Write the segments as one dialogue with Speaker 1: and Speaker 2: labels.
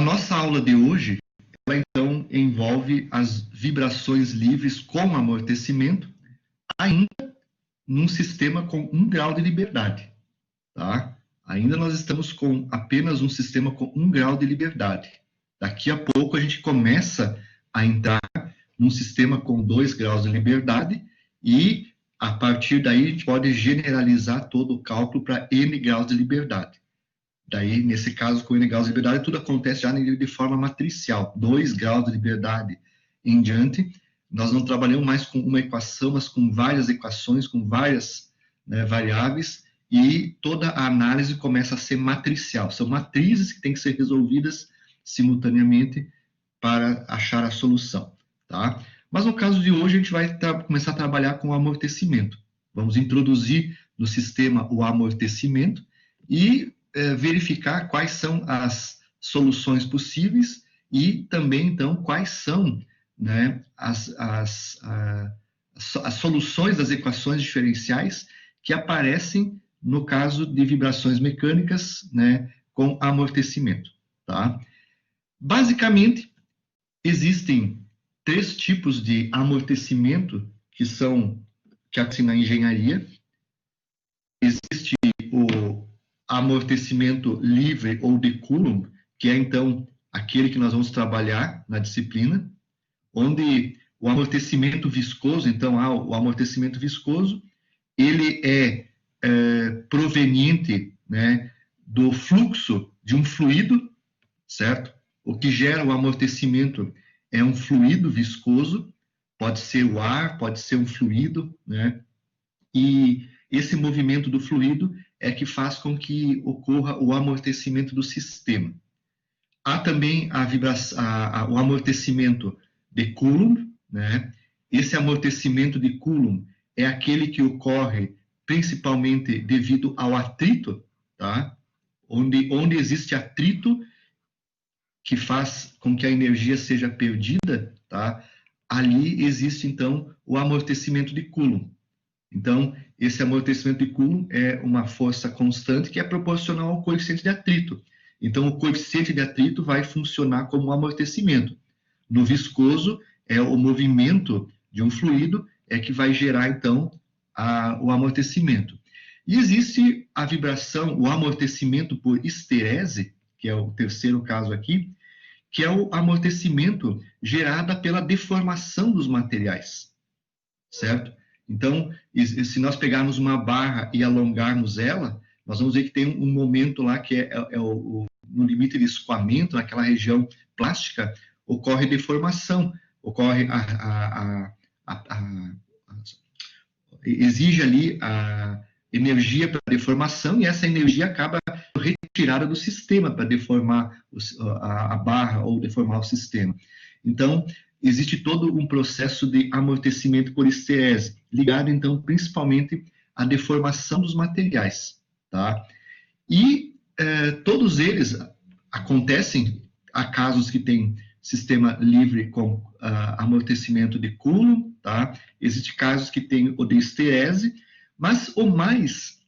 Speaker 1: nossa aula de hoje, ela então envolve as vibrações livres com amortecimento, ainda num sistema com 1 grau de liberdade, tá? Ainda nós estamos com apenas um sistema com 1 grau de liberdade. Daqui a pouco a gente começa a entrar num sistema com 2 graus de liberdade e, a partir daí, a gente pode generalizar todo o cálculo para N graus de liberdade. Daí, nesse caso, com N graus de liberdade, tudo acontece já de forma matricial. 2 graus de liberdade em diante, nós não trabalhamos mais com uma equação, mas com várias equações, com várias, né, variáveis, e toda a análise começa a ser matricial. São matrizes que têm que ser resolvidas simultaneamente para achar a solução, tá? Mas no caso de hoje, a gente vai começar a trabalhar com o amortecimento. Vamos introduzir no sistema o amortecimento e verificar quais são as soluções possíveis e também, então, quais são, né, as soluções das equações diferenciais que aparecem no caso de vibrações mecânicas, né, com amortecimento, tá? Basicamente, existem 3 tipos de amortecimento que acontecem na engenharia. Existe o amortecimento livre ou de Coulomb, que é, então, aquele que nós vamos trabalhar na disciplina, onde o amortecimento viscoso, então, o amortecimento viscoso, ele é proveniente, né, do fluxo de um fluido, certo? O que gera o amortecimento é um fluido viscoso, pode ser o ar, pode ser um fluido, né? E esse movimento do fluido é que faz com que ocorra o amortecimento do sistema. Há também o amortecimento de Coulomb, né? Esse amortecimento de Coulomb é aquele que ocorre principalmente devido ao atrito, tá? Onde existe atrito que faz com que a energia seja perdida, tá? Ali existe, então, o amortecimento de Coulomb. Então, esse amortecimento de Coulomb é uma força constante que é proporcional ao coeficiente de atrito. Então, o coeficiente de atrito vai funcionar como um amortecimento. No viscoso, é o movimento de um fluido que vai gerar, então, o amortecimento. E existe a vibração, o amortecimento por histerese, que é o terceiro caso aqui, que é o amortecimento gerado pela deformação dos materiais, certo? Então, se nós pegarmos uma barra e alongarmos ela, nós vamos ver que tem um momento lá que no limite de escoamento, naquela região plástica, ocorre deformação, ocorre exige ali a energia para deformação e essa energia acaba retirada do sistema para deformar a barra ou deformar o sistema. Então, existe todo um processo de amortecimento por histerese, ligado, então, principalmente à deformação dos materiais, tá? E todos eles acontecem, há casos que tem sistema livre com amortecimento de Coulomb, tá? Existem casos que tem o de histerese, mas o mais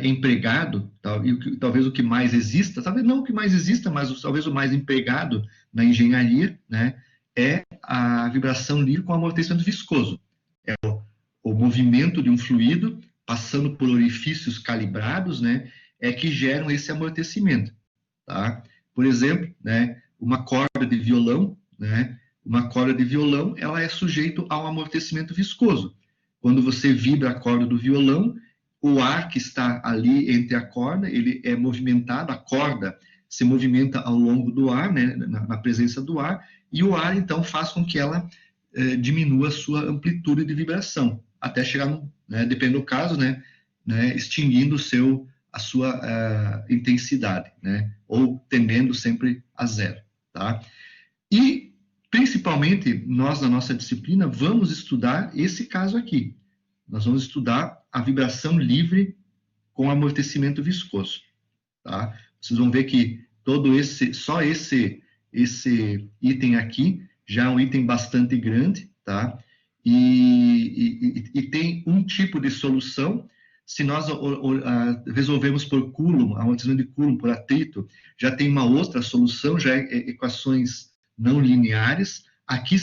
Speaker 1: empregado, e talvez o que mais exista, talvez não o que mais exista, mas talvez o mais empregado na engenharia, né, é a vibração livre com amortecimento viscoso. É o movimento de um fluido passando por orifícios calibrados, né, que geram esse amortecimento, tá? Por exemplo, né, uma corda de violão, né, ela é sujeita ao amortecimento viscoso. Quando você vibra a corda do violão, o ar que está ali entre a corda, ele é movimentado, a corda se movimenta ao longo do ar, né, na presença do ar, e o ar, então, faz com que ela diminua a sua amplitude de vibração, até chegar, dependendo do caso, né, extinguindo a sua intensidade, né, ou tendendo sempre a zero, tá? E, principalmente, nós, na nossa disciplina, vamos estudar esse caso aqui. Nós vamos estudar a vibração livre com amortecimento viscoso, tá? Vocês vão ver que só esse item aqui já é um item bastante grande, tá? E tem um tipo de solução, se nós resolvemos por Coulomb, amortecimento de Coulomb por atrito, já tem uma outra solução, já é equações não lineares. Aqui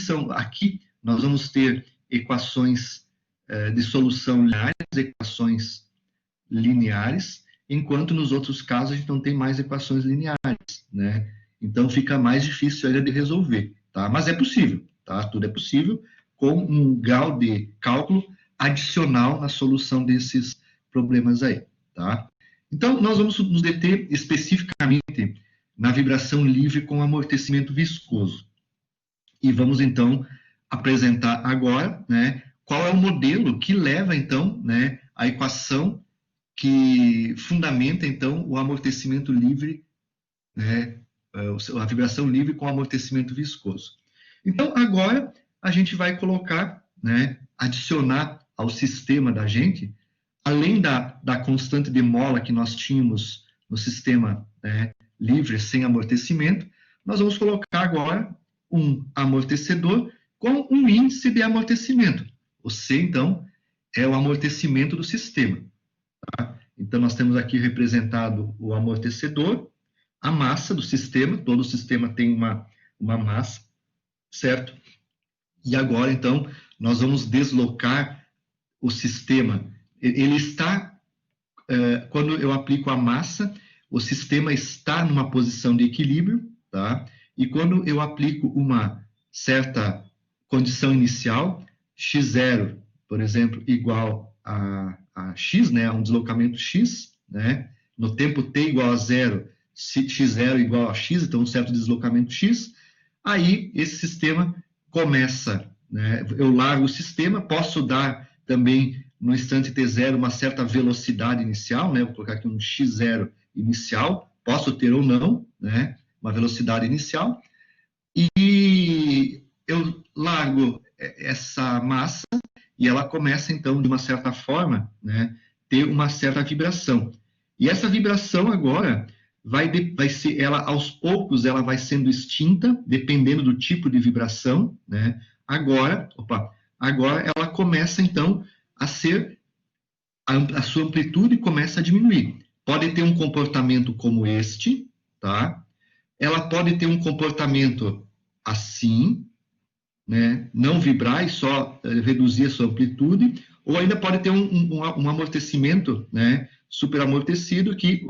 Speaker 1: nós vamos ter equações de solução lineares, equações lineares, enquanto nos outros casos a gente não tem mais equações lineares, né? Então fica mais difícil ainda de resolver, tá? Mas é possível, tá? Tudo é possível com um grau de cálculo adicional na solução desses problemas aí, tá? Então nós vamos nos deter especificamente na vibração livre com amortecimento viscoso. E vamos então apresentar agora, né, qual é o modelo que leva então, né, a equação que fundamenta, então, o amortecimento livre, né, a vibração livre com amortecimento viscoso. Então, agora, a gente vai colocar, né, adicionar ao sistema da gente, além da constante de mola que nós tínhamos no sistema, né, livre, sem amortecimento, nós vamos colocar agora um amortecedor com um índice de amortecimento. O C, então, é o amortecimento do sistema. Tá? Então, nós temos aqui representado o amortecedor, a massa do sistema, todo sistema tem uma massa, certo? E agora, então, nós vamos deslocar o sistema. Ele está, quando eu aplico a massa, o sistema está numa posição de equilíbrio, tá? E quando eu aplico uma certa condição inicial, x0, por exemplo, igual a x, né, a um deslocamento x, né, no tempo t igual a 0, x0 igual a x, então um certo deslocamento x, aí esse sistema começa, né, eu largo o sistema, posso dar também no instante t0 uma certa velocidade inicial, né, vou colocar aqui um x0 inicial, posso ter ou não, né, uma velocidade inicial, e eu largo essa massa e ela começa, então, de uma certa forma, né, ter uma certa vibração. E essa vibração agora vai ser, ela aos poucos, ela vai sendo extinta, dependendo do tipo de vibração, né? Agora ela começa, então, a ser, a sua amplitude começa a diminuir. Pode ter um comportamento como este, tá? Ela pode ter um comportamento assim, né, não vibrar e só reduzir a sua amplitude, ou ainda pode ter um amortecimento, né, superamortecido que,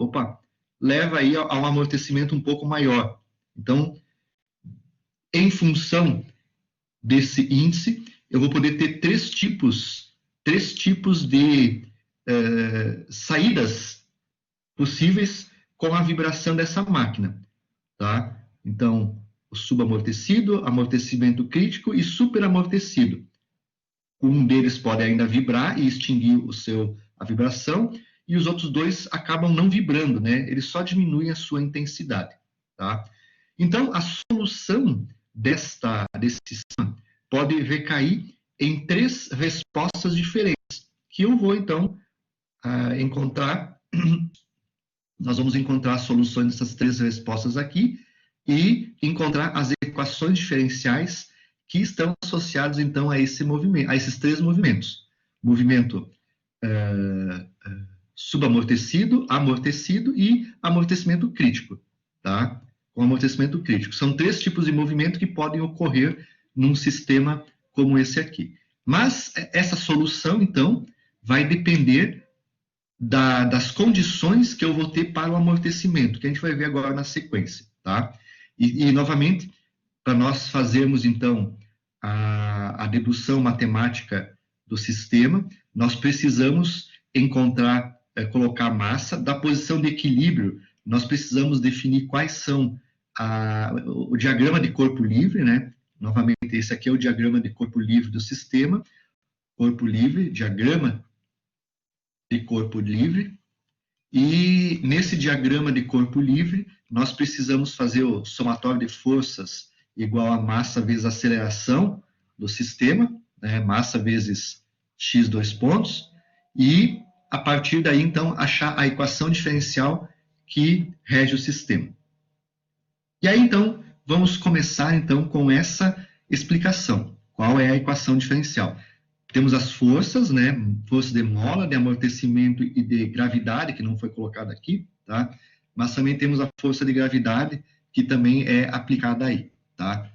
Speaker 1: leva aí a um amortecimento um pouco maior. Então, em função desse índice, eu vou poder ter três tipos de saídas possíveis com a vibração dessa máquina, tá? Então, o subamortecido, amortecimento crítico e superamortecido. Um deles pode ainda vibrar e extinguir a vibração, e os outros dois acabam não vibrando, né? Eles só diminuem a sua intensidade, tá? Então, a solução desse sistema pode recair em três respostas diferentes, que eu vou, então, encontrar. Nós vamos encontrar soluções dessas três respostas aqui, e encontrar as equações diferenciais que estão associadas, então, a esses três movimentos. Movimento subamortecido, amortecido e amortecimento crítico, tá? Com amortecimento crítico. São três tipos de movimento que podem ocorrer num sistema como esse aqui. Mas essa solução, então, vai depender das condições que eu vou ter para o amortecimento, que a gente vai ver agora na sequência, tá? E novamente, para nós fazermos, então, a dedução matemática do sistema, nós precisamos colocar a massa. Da posição de equilíbrio, nós precisamos definir quais são o diagrama de corpo livre, né? Novamente, esse aqui é o diagrama de corpo livre do sistema. Corpo livre, diagrama de corpo livre. E nesse diagrama de corpo livre, nós precisamos fazer o somatório de forças igual a massa vezes a aceleração do sistema, né? Massa vezes x dois pontos, e a partir daí, então, achar a equação diferencial que rege o sistema. E aí, então, vamos começar, então, com essa explicação. Qual é a equação diferencial? temos as forças, né? Força de mola, de amortecimento e de gravidade, que não foi colocado aqui, tá? Mas também temos a força de gravidade, que também é aplicada aí, tá?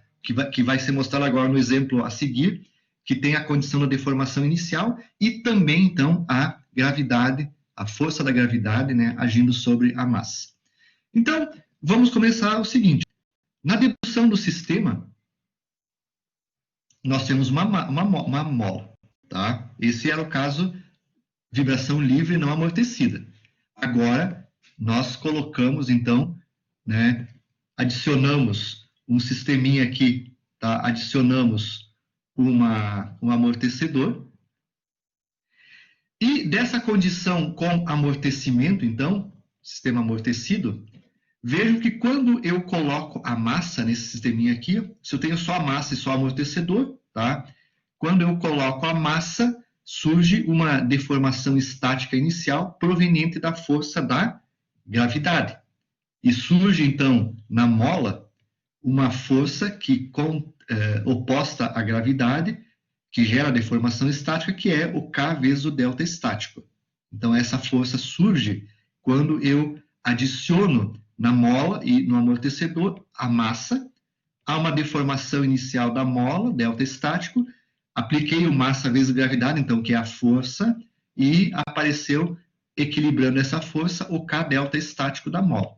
Speaker 1: Que vai ser mostrado agora no exemplo a seguir, que tem a condição da deformação inicial e também, então, a gravidade, a força da gravidade, né, agindo sobre a massa. Então, vamos começar o seguinte. Na dedução do sistema, nós temos uma mola, tá? Esse era o caso vibração livre não amortecida. Agora, nós colocamos, então, né, adicionamos um sisteminha aqui, tá? Adicionamos um amortecedor. E dessa condição com amortecimento, então, sistema amortecido, vejo que quando eu coloco a massa nesse sisteminha aqui, se eu tenho só a massa e só amortecedor, tá? Quando eu coloco a massa, surge uma deformação estática inicial proveniente da força da gravidade. E surge, então, na mola, uma força que oposta à gravidade, que gera deformação estática, que é o K vezes o delta estático. Então, essa força surge quando eu adiciono na mola e no amortecedor a massa, há uma deformação inicial da mola, delta estático, apliquei o massa vezes gravidade, então, que é a força, e apareceu, equilibrando essa força, o K delta estático da mola.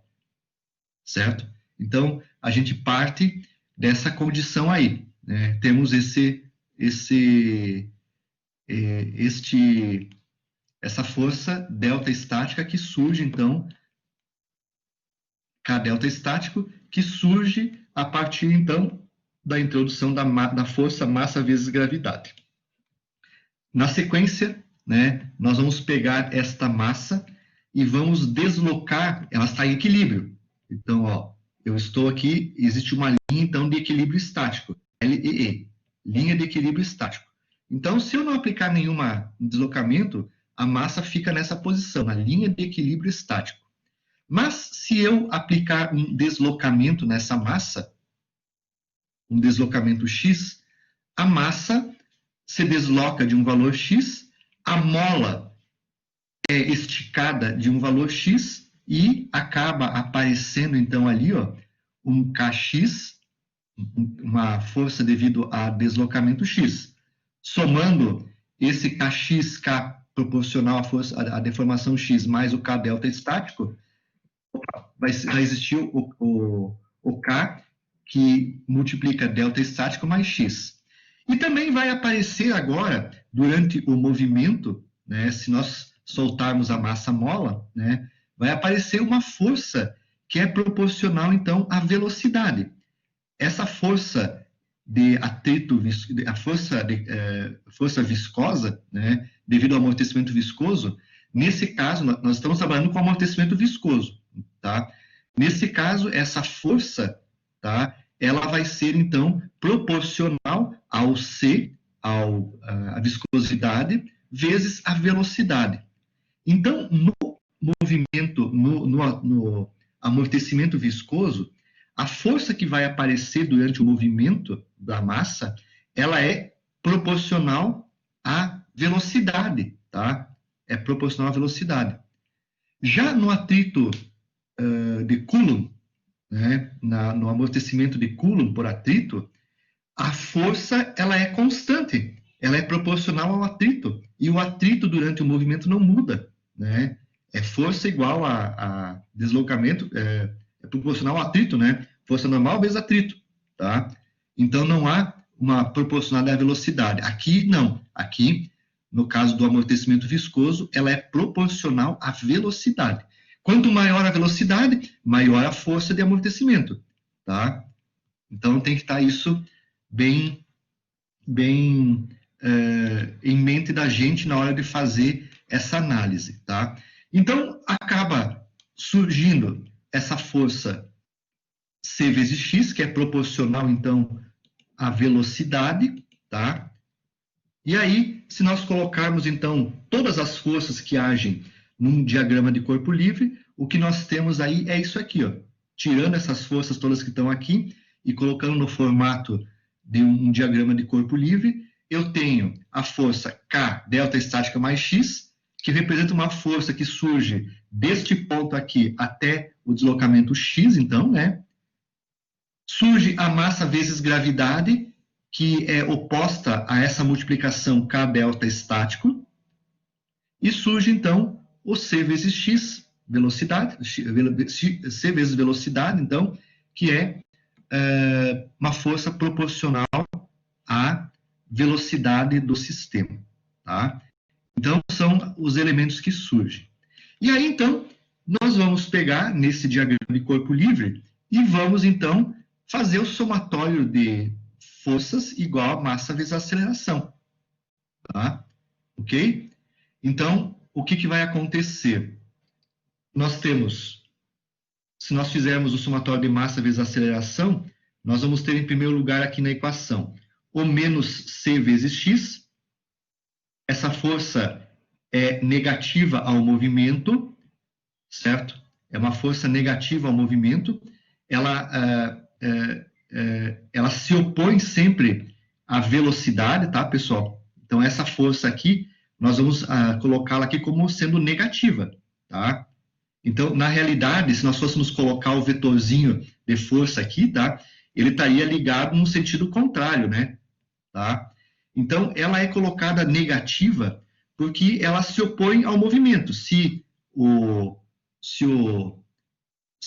Speaker 1: Certo? Então, a gente parte dessa condição aí, né? Temos essa força delta estática que surge, então, K delta estático, que surge a partir, então, da introdução da força massa vezes gravidade. Na sequência, né, nós vamos pegar esta massa e vamos deslocar, ela está em equilíbrio. Então, ó, eu estou aqui, existe uma linha, então, de equilíbrio estático, LEE, linha de equilíbrio estático. Então, se eu não aplicar nenhum deslocamento, a massa fica nessa posição, na linha de equilíbrio estático. Mas, se eu aplicar um deslocamento nessa massa, um deslocamento x, a massa se desloca de um valor x, a mola é esticada de um valor x e acaba aparecendo, então, ali, ó, um kx, uma força devido a deslocamento x. Somando esse kx, k proporcional à força, à deformação x, mais o k delta estático, vai existir o k, que multiplica delta estático mais x. E também vai aparecer agora, durante o movimento, né, se nós soltarmos a massa mola, né, vai aparecer uma força que é proporcional, então, à velocidade. Essa força de atrito, a força viscosa, né, devido ao amortecimento viscoso, nesse caso, nós estamos trabalhando com amortecimento viscoso, tá? Nesse caso, essa força, tá, ela vai ser, então, proporcional ao C, a viscosidade, vezes a velocidade. Então, no movimento, no amortecimento viscoso, a força que vai aparecer durante o movimento da massa, ela é proporcional à velocidade, tá? É proporcional à velocidade. Já no atrito de Coulomb, né, no amortecimento de Coulomb por atrito, a força ela é constante, ela é proporcional ao atrito, e o atrito durante o movimento não muda, né? É força igual a deslocamento, é proporcional ao atrito, né? Força normal vezes atrito, tá? Então não há uma proporcionalidade à velocidade. Aqui não, aqui no caso do amortecimento viscoso, ela é proporcional à velocidade. Quanto maior a velocidade, maior a força de amortecimento, tá? Então tem que estar isso bem em mente da gente na hora de fazer essa análise, tá? Então acaba surgindo essa força C vezes X, que é proporcional, então, à velocidade, tá? E aí, se nós colocarmos, então, todas as forças que agem num diagrama de corpo livre, o que nós temos aí é isso aqui, ó. Tirando essas forças todas que estão aqui e colocando no formato de um diagrama de corpo livre, eu tenho a força K delta estática mais X, que representa uma força que surge deste ponto aqui até o deslocamento X, então, né? Surge a massa vezes gravidade, que é oposta a essa multiplicação K delta estático, e surge, então, o C vezes X, velocidade, C vezes velocidade, então, que é uma força proporcional à velocidade do sistema, tá? Então, são os elementos que surgem. E aí, então, nós vamos pegar nesse diagrama de corpo livre e vamos, então, fazer o somatório de forças igual a massa vezes a aceleração, tá? Ok? Então, o que vai acontecer? Nós temos, se nós fizermos o somatório de massa vezes a aceleração, nós vamos ter, em primeiro lugar, aqui na equação, o menos C vezes X. Essa força é negativa ao movimento, certo? É uma força negativa ao movimento. Ela se opõe sempre à velocidade, tá, pessoal? Então, essa força aqui, nós vamos colocá-la aqui como sendo negativa, tá? Então, na realidade, se nós fôssemos colocar o vetorzinho de força aqui, tá? Ele estaria ligado no sentido contrário, né? Tá? Então, ela é colocada negativa porque ela se opõe ao movimento. Se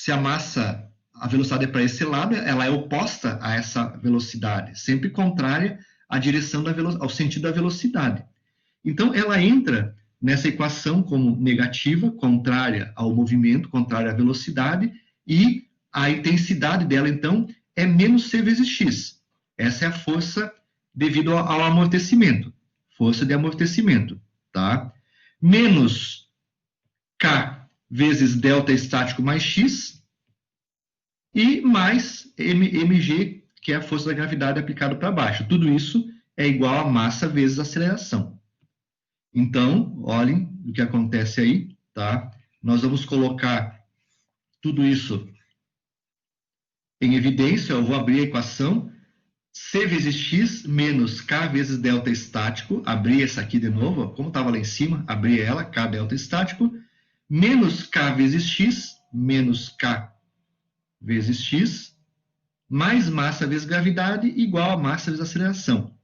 Speaker 1: a massa, a velocidade é para esse lado, ela é oposta a essa velocidade, sempre contrária à direção ao sentido da velocidade. Então, ela entra nessa equação como negativa, contrária ao movimento, contrária à velocidade, e a intensidade dela, então, é menos C vezes X. Essa é a força devido ao amortecimento, força de amortecimento, tá? Menos K vezes delta estático mais X, e mais mg, que é a força da gravidade aplicada para baixo. Tudo isso é igual a massa vezes aceleração. Então, olhem o que acontece aí, tá? Nós vamos colocar tudo isso em evidência. Eu vou abrir a equação. C vezes X menos K vezes delta estático. Abri essa aqui de novo, como estava lá em cima, abri ela, K delta estático, menos K vezes X, menos K vezes X, mais massa vezes gravidade, igual a massa vezes aceleração.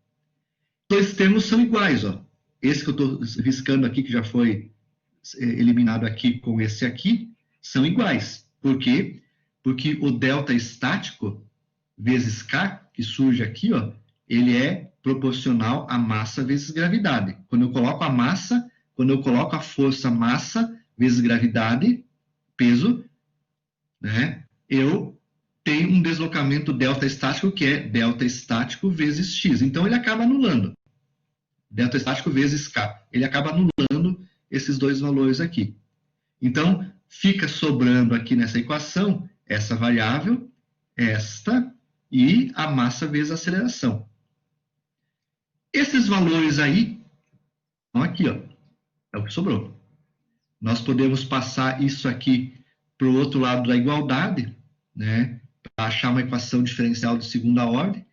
Speaker 1: Dois termos são iguais, ó. Esse que eu estou riscando aqui, que já foi eliminado aqui com esse aqui, são iguais. Por quê? Porque o delta estático vezes K, que surge aqui, ó, ele é proporcional à massa vezes gravidade. Quando eu coloco a massa, quando eu coloco a força massa vezes gravidade, peso, né, eu tenho um deslocamento delta estático que é delta estático vezes X. Então, ele acaba anulando. Delta estático vezes K. Ele acaba anulando esses dois valores aqui. Então, fica sobrando aqui nessa equação essa variável, esta, e a massa vezes a aceleração. Esses valores aí, estão aqui, ó, é o que sobrou. Nós podemos passar isso aqui para o outro lado da igualdade, né, para achar uma equação diferencial de segunda ordem.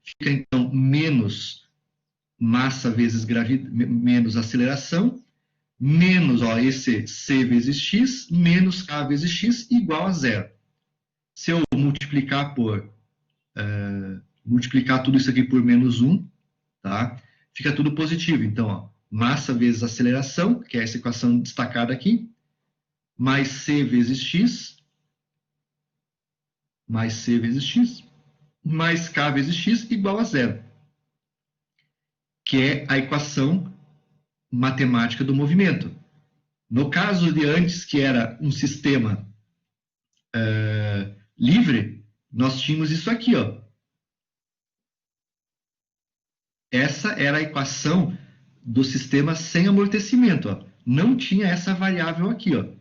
Speaker 1: Fica, então, menos massa vezes menos aceleração, menos, ó, esse C vezes X, menos K vezes X, igual a zero. Se eu multiplicar tudo isso aqui por menos 1, tá? Fica tudo positivo. Então, ó, massa vezes aceleração, que é essa equação destacada aqui, mais C vezes X, mais C vezes X, mais K vezes X, igual a zero. Que é a equação matemática do movimento. No caso de antes, que era um sistema livre, nós tínhamos isso aqui, ó. Essa era a equação do sistema sem amortecimento, ó. Não tinha essa variável aqui, ó,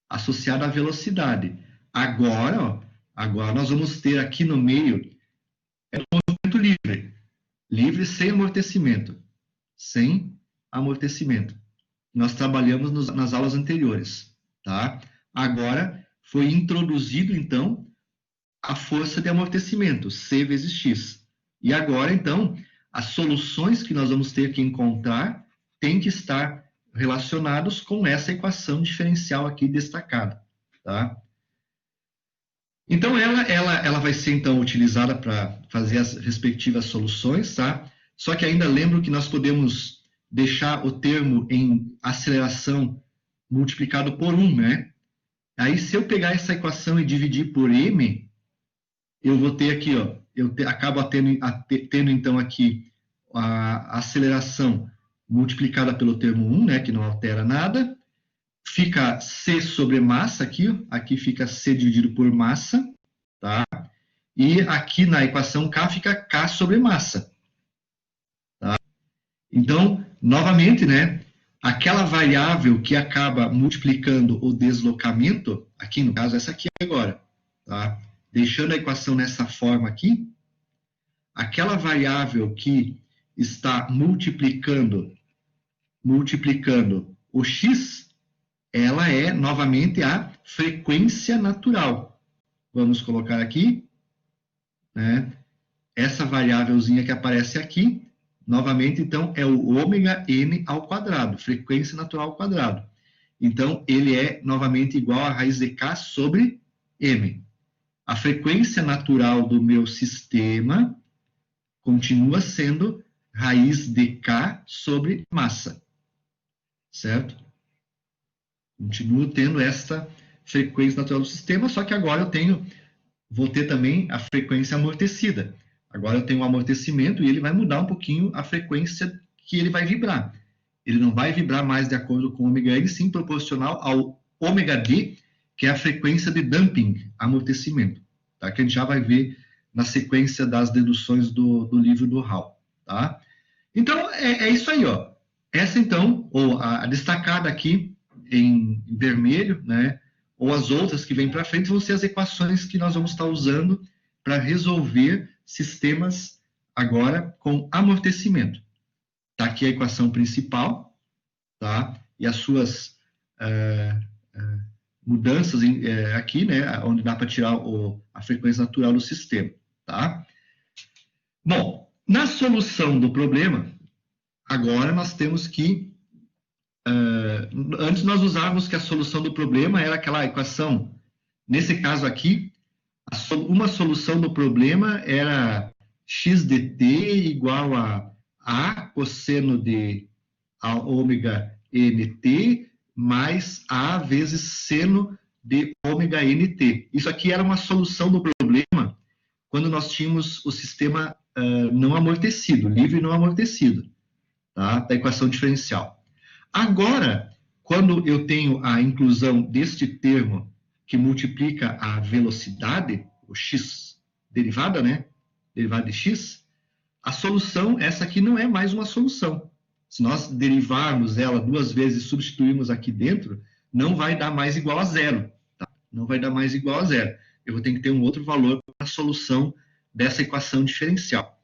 Speaker 1: associada à velocidade. Agora, ó, agora nós vamos ter aqui no meio um movimento livre. Livre sem amortecimento. Sem amortecimento. Nós trabalhamos nas aulas anteriores, tá? Agora foi introduzido, então, a força de amortecimento, C vezes X. E agora, então, as soluções que nós vamos ter que encontrar têm que estar relacionados com essa equação diferencial aqui destacada, tá? Então, ela vai ser, então, utilizada para fazer as respectivas soluções, tá? Só que ainda lembro que nós podemos deixar o termo em aceleração multiplicado por 1, né? Aí, se eu pegar essa equação e dividir por m, eu vou ter aqui, ó, acabo tendo, então, aqui a aceleração multiplicada pelo termo 1, né, que não altera nada. Fica C sobre massa aqui, ó, aqui fica C dividido por massa, tá? E aqui na equação K fica K sobre massa, tá? Então, novamente, né, aquela variável que acaba multiplicando o deslocamento, aqui no caso essa aqui agora, tá? Deixando a equação nessa forma aqui, aquela variável que está multiplicando o x, ela é, novamente, a frequência natural. Vamos colocar aqui, né? Essa variávelzinha que aparece aqui, novamente, então, é o ômega n ao quadrado, frequência natural ao quadrado. Então, ele é, novamente, igual a raiz de k sobre m. A frequência natural do meu sistema continua sendo raiz de k sobre massa, certo? Continuo tendo esta frequência natural do sistema, só que agora vou ter também a frequência amortecida. Agora eu tenho um amortecimento e ele vai mudar um pouquinho a frequência que ele vai vibrar. Ele não vai vibrar mais de acordo com o ômega n, sim proporcional ao ômega d, que é a frequência de damping, amortecimento, tá? Que a gente já vai ver na sequência das deduções do livro do Hall, tá? Então, é isso aí, ó. Essa, então, ou a destacada aqui em vermelho, né? Ou as outras que vêm para frente vão ser as equações que nós vamos estar usando para resolver sistemas agora com amortecimento. Está aqui a equação principal, tá? E as suas mudanças aqui, né? Onde dá para tirar a frequência natural do sistema, tá? Bom, na solução do problema, agora nós temos que antes nós usávamos que a solução do problema era aquela equação, nesse caso aqui, uma solução do problema era x dt igual a cosseno de ômega nt mais a vezes seno de ômega nt. Isso aqui era uma solução do problema quando nós tínhamos o sistema não amortecido, livre não amortecido, tá? Da equação diferencial. Agora, quando eu tenho a inclusão deste termo que multiplica a velocidade, o x derivada, né? Derivada de x, a solução, essa aqui não é mais uma solução. Se nós derivarmos ela duas vezes e substituirmos aqui dentro, não vai dar mais igual a zero, tá? Não vai dar mais igual a zero. Eu vou ter que ter um outro valor para a solução dessa equação diferencial.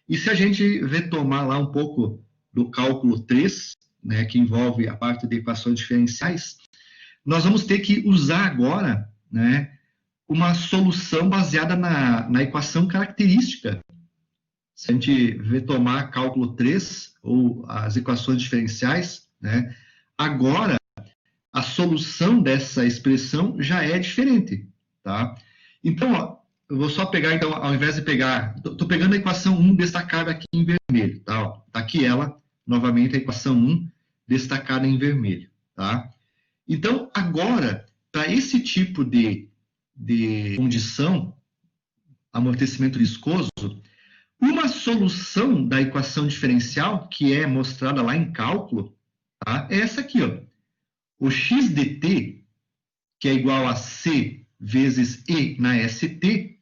Speaker 1: E se a gente retomar lá um pouco do cálculo 3, né, que envolve a parte de equações diferenciais, nós vamos ter que usar agora, né, uma solução baseada na equação característica. Se a gente retomar cálculo 3, ou as equações diferenciais, né, agora a solução dessa expressão já é diferente, tá? Então, ó, eu vou só pegar, então, ao invés de pegar, estou pegando a equação 1 destacada aqui em vermelho, tá? Ó, tá aqui ela, novamente a equação 1 destacada em vermelho, tá? Então, agora, para esse tipo de condição, amortecimento viscoso, uma solução da equação diferencial, que é mostrada lá em cálculo, tá? É essa aqui, ó. O x dt, que é igual a c vezes e na st,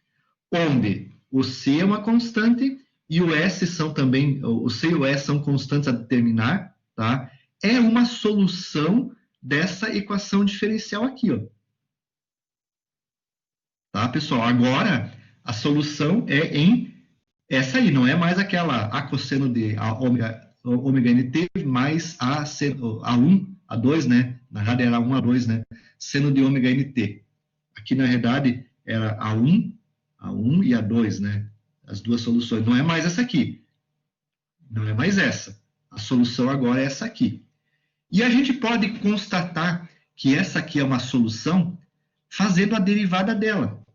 Speaker 1: onde o c é uma constante e o s são também, o c e o s são constantes a determinar, tá? É uma solução dessa equação diferencial aqui, ó. Tá, pessoal? Agora, a solução é em essa aí, não é mais aquela a cosseno de ômega nt mais a1, a2, né? Na verdade era 1 a 2, né? Seno de ômega nt. Aqui, na verdade, era a1 e a 2, né? As duas soluções. Não é mais essa aqui. Não é mais essa. A solução agora é essa aqui. E a gente pode constatar que essa aqui é uma solução fazendo a derivada dela.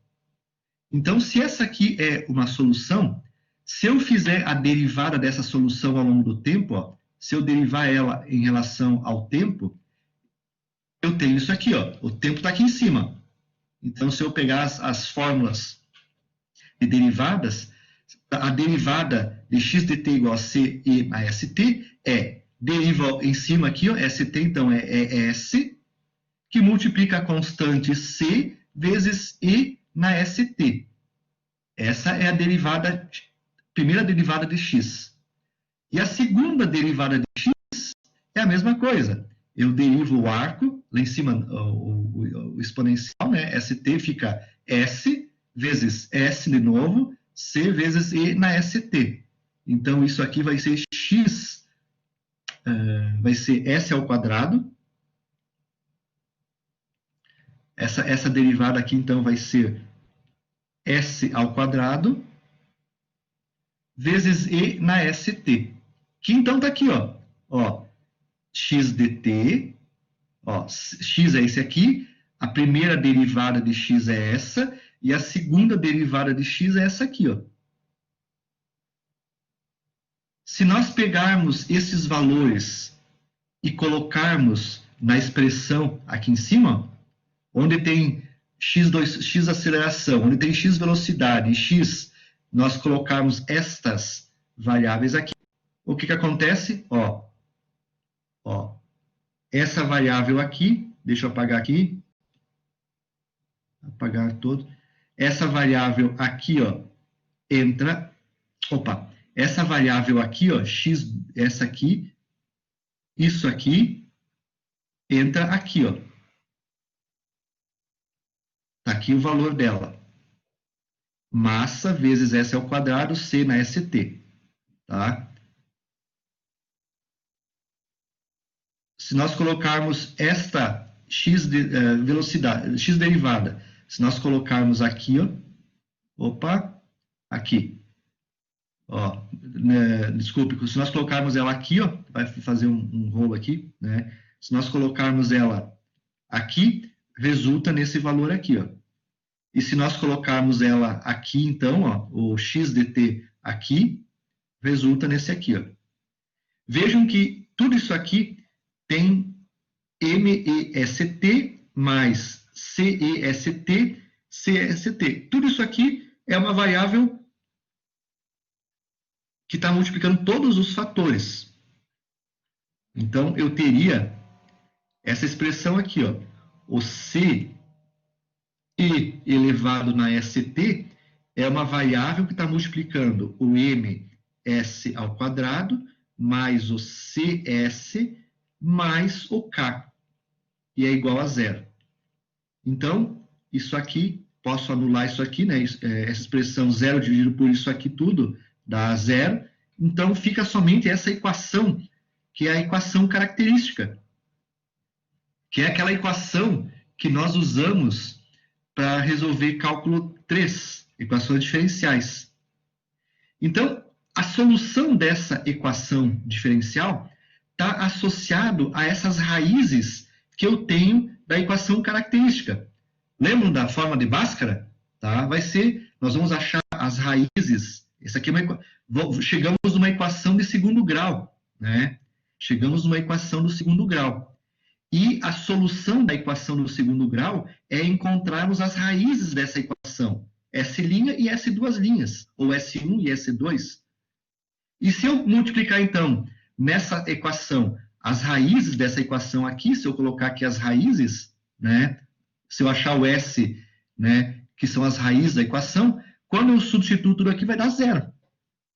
Speaker 1: Então, se essa aqui é uma solução, se eu fizer a derivada dessa solução ao longo do tempo, ó, se eu derivar ela em relação ao tempo, eu tenho isso aqui, ó, o tempo está aqui em cima. Então, se eu pegar as fórmulas de derivadas, a derivada de x dt igual a c e a st deriva em cima aqui, ó, st, então é s, que multiplica a constante c vezes e na st. Essa é a derivada, primeira derivada de x. E a segunda derivada de x é a mesma coisa. Eu derivo o arco, lá em cima o exponencial, né? St fica s vezes s de novo, c vezes e na st. Então, isso aqui vai ser x, vai ser s ao quadrado. Essa derivada aqui, então, vai ser s ao quadrado vezes e na st. Que, então, está aqui, ó, x dt, ó, x é esse aqui, a primeira derivada de x é essa, e a segunda derivada de x é essa aqui, ó. Se nós pegarmos esses valores e colocarmos na expressão aqui em cima, onde tem x aceleração, onde tem x velocidade e x, nós colocarmos estas variáveis aqui, o que acontece? Ó, essa variável aqui, deixa eu apagar aqui, apagar todo, essa variável aqui, ó, entra, essa variável aqui, ó, x, essa aqui, isso aqui, entra aqui, ó. Tá aqui o valor dela. Massa vezes S ao quadrado, C na ST, tá? Se nós colocarmos esta x velocidade, x derivada, se nós colocarmos aqui, ó, aqui, ó, né, desculpe, se nós colocarmos ela aqui, ó, vai fazer um rolo aqui, né? Se nós colocarmos ela aqui, resulta nesse valor aqui, ó. E se nós colocarmos ela aqui, então, ó, o x dt aqui, resulta nesse aqui, ó. Vejam que tudo isso aqui tem MEST mais CEST, CST. Tudo isso aqui é uma variável que está multiplicando todos os fatores. Então, eu teria essa expressão aqui, ó, o C e elevado na ST é uma variável que está multiplicando o MS ao quadrado mais o CS mais o K, e é igual a zero. Então, isso aqui, posso anular isso aqui, né? Essa expressão zero dividido por isso aqui tudo dá zero. Então, fica somente essa equação, que é a equação característica, que é aquela equação que nós usamos para resolver cálculo 3, equações diferenciais. Então, a solução dessa equação diferencial está associado a essas raízes que eu tenho da equação característica. Lembram da forma de Bhaskara? Tá? Vai ser, nós vamos achar as raízes. Essa aqui é chegamos numa equação de segundo grau, né? Chegamos numa equação do segundo grau. E a solução da equação do segundo grau é encontrarmos as raízes dessa equação, S' e S2', ou S1 e S2. E se eu multiplicar, então, nessa equação, as raízes dessa equação aqui, se eu colocar aqui as raízes, né, se eu achar o S, né, que são as raízes da equação, quando eu substituo tudo aqui, vai dar zero.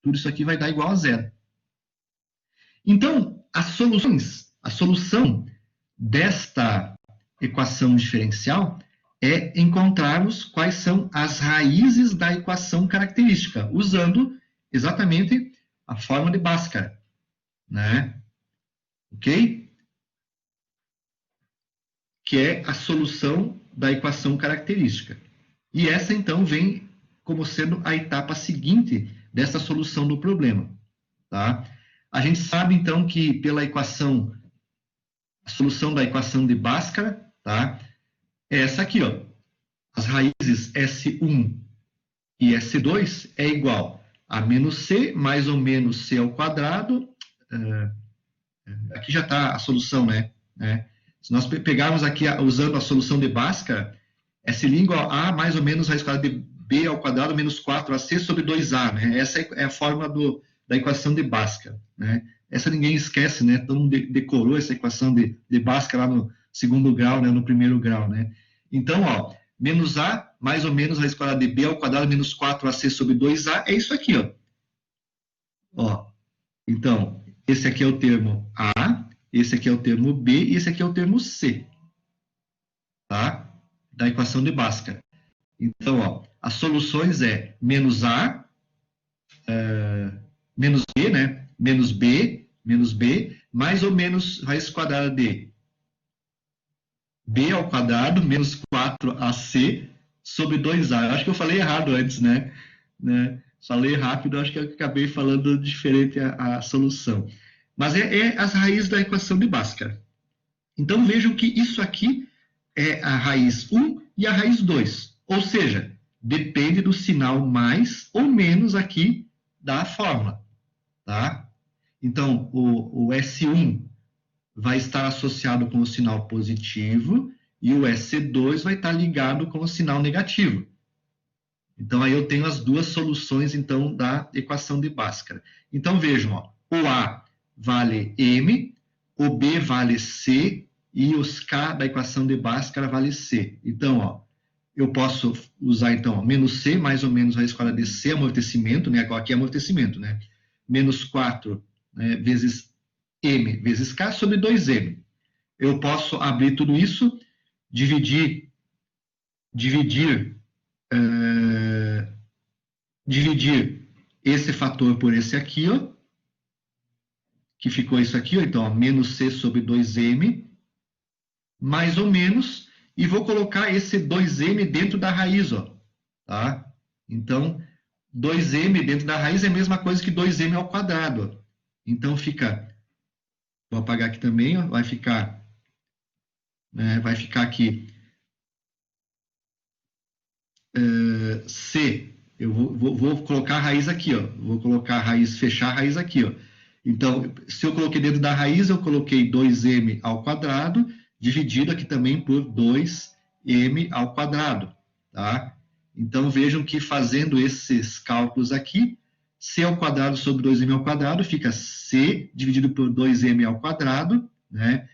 Speaker 1: Tudo isso aqui vai dar igual a zero. Então, a solução desta equação diferencial é encontrarmos quais são as raízes da equação característica, usando exatamente a forma de Bhaskara, né? Ok? Que é a solução da equação característica. E essa, então, vem como sendo a etapa seguinte dessa solução do problema, tá? A gente sabe, então, que pela equação, a solução da equação de Bhaskara, tá? É essa aqui, ó. As raízes S1 e S2 é igual a menos C mais ou menos C ao quadrado. Aqui já está a solução, né? Se nós pegarmos aqui, usando a solução de Bhaskara, S' igual a mais ou menos raiz quadrada de B ao quadrado menos 4AC sobre 2A, né? Essa é a forma da equação de Bhaskara, né? Essa ninguém esquece, né? Todo mundo decorou essa equação de Bhaskara lá no segundo grau, né? No primeiro grau, né? Então, ó, menos A mais ou menos raiz quadrada de B ao quadrado menos 4AC sobre 2A é isso aqui, ó. Então, esse aqui é o termo A, esse aqui é o termo B e esse aqui é o termo C, tá? Da equação de Bhaskara. Então, ó, as soluções é menos A, menos B, né? Menos B, mais ou menos raiz quadrada de B ao quadrado menos 4AC sobre 2A. Eu acho que eu falei errado antes, né? Falei rápido, acho que eu acabei falando diferente a solução. Mas é as raízes da equação de Bhaskara. Então, vejam que isso aqui é a raiz 1 e a raiz 2. Ou seja, depende do sinal mais ou menos aqui da fórmula. Tá? Então, o S1 vai estar associado com o sinal positivo e o S2 vai estar ligado com o sinal negativo. Então, aí eu tenho as duas soluções, então, da equação de Bhaskara. Então, vejam, ó, o A vale M, o B vale C e os K da equação de Bhaskara vale C. Então, ó, eu posso usar, então, ó, menos C, mais ou menos raiz quadrada de C, amortecimento, né? Aqui é amortecimento, né? Menos 4 né, vezes M vezes K sobre 2M. Eu posso abrir tudo isso, dividir esse fator por esse aqui, ó, que ficou isso aqui, ó, então, ó, menos C sobre 2M, mais ou menos, e vou colocar esse 2M dentro da raiz, ó, tá? Então, 2M dentro da raiz é a mesma coisa que 2M ao quadrado, ó. Então, fica, vou apagar aqui também, ó, vai ficar aqui C, eu vou colocar a raiz aqui, ó. Vou colocar a raiz, fechar a raiz aqui, ó. Então, se eu coloquei dentro da raiz, eu coloquei 2m ao quadrado, dividido aqui também por 2m ao quadrado, tá? Então, vejam que fazendo esses cálculos aqui, c ao quadrado sobre 2m ao quadrado fica c dividido por 2m ao quadrado, né?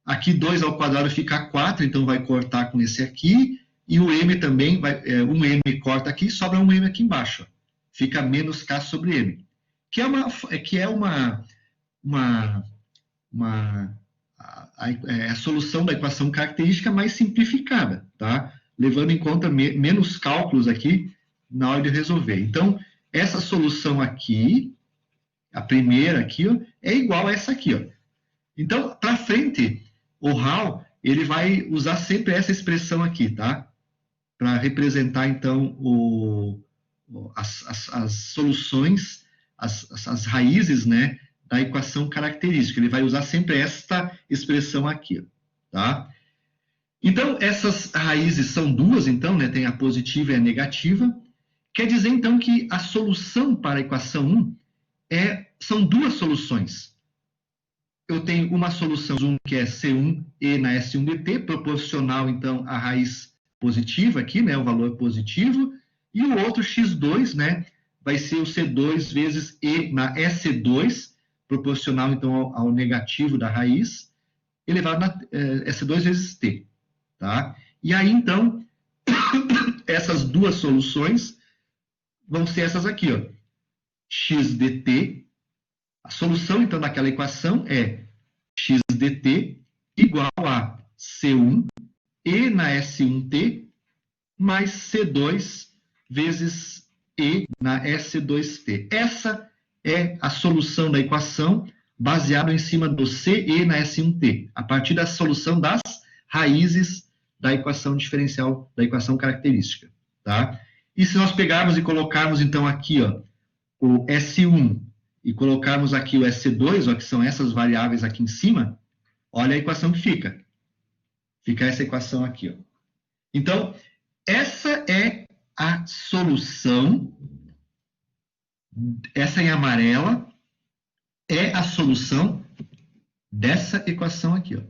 Speaker 1: Aqui 2 ao quadrado fica 4, então vai cortar com esse aqui, e o m também, um m corta aqui, sobra um m aqui embaixo. Fica menos k sobre m. Que é a solução da equação característica mais simplificada, tá? Levando em conta menos cálculos aqui na hora de resolver. Então, essa solução aqui, a primeira aqui, ó, é igual a essa aqui, ó. Então, para frente, o Hall, ele vai usar sempre essa expressão aqui, tá? Para representar, então, as soluções, as raízes, né, da equação característica. Ele vai usar sempre esta expressão aqui, tá? Então, essas raízes são duas, então, né, tem a positiva e a negativa. Quer dizer, então, que a solução para a equação 1 são duas soluções. Eu tenho uma solução 1 que é C1e na S1dt, proporcional, então, à raiz positiva aqui, né, o valor positivo, e o outro x2, né, vai ser o C2 vezes E na S2, proporcional, então, ao negativo da raiz, elevado a S2 vezes T, tá? E aí, então, essas duas soluções vão ser essas aqui, ó, x dt, a solução, então, daquela equação é x dt igual a C1 E na S1t mais C2 vezes E na S2t. Essa é a solução da equação baseada em cima do CE na S1t, a partir da solução das raízes da equação diferencial, da equação característica, tá? E se nós pegarmos e colocarmos, então, aqui, ó, o S1 e colocarmos aqui o SC2, ó, que são essas variáveis aqui em cima, olha a equação que fica. Fica essa equação aqui, ó. Então, essa é a solução, essa em amarela é a solução dessa equação aqui, ó.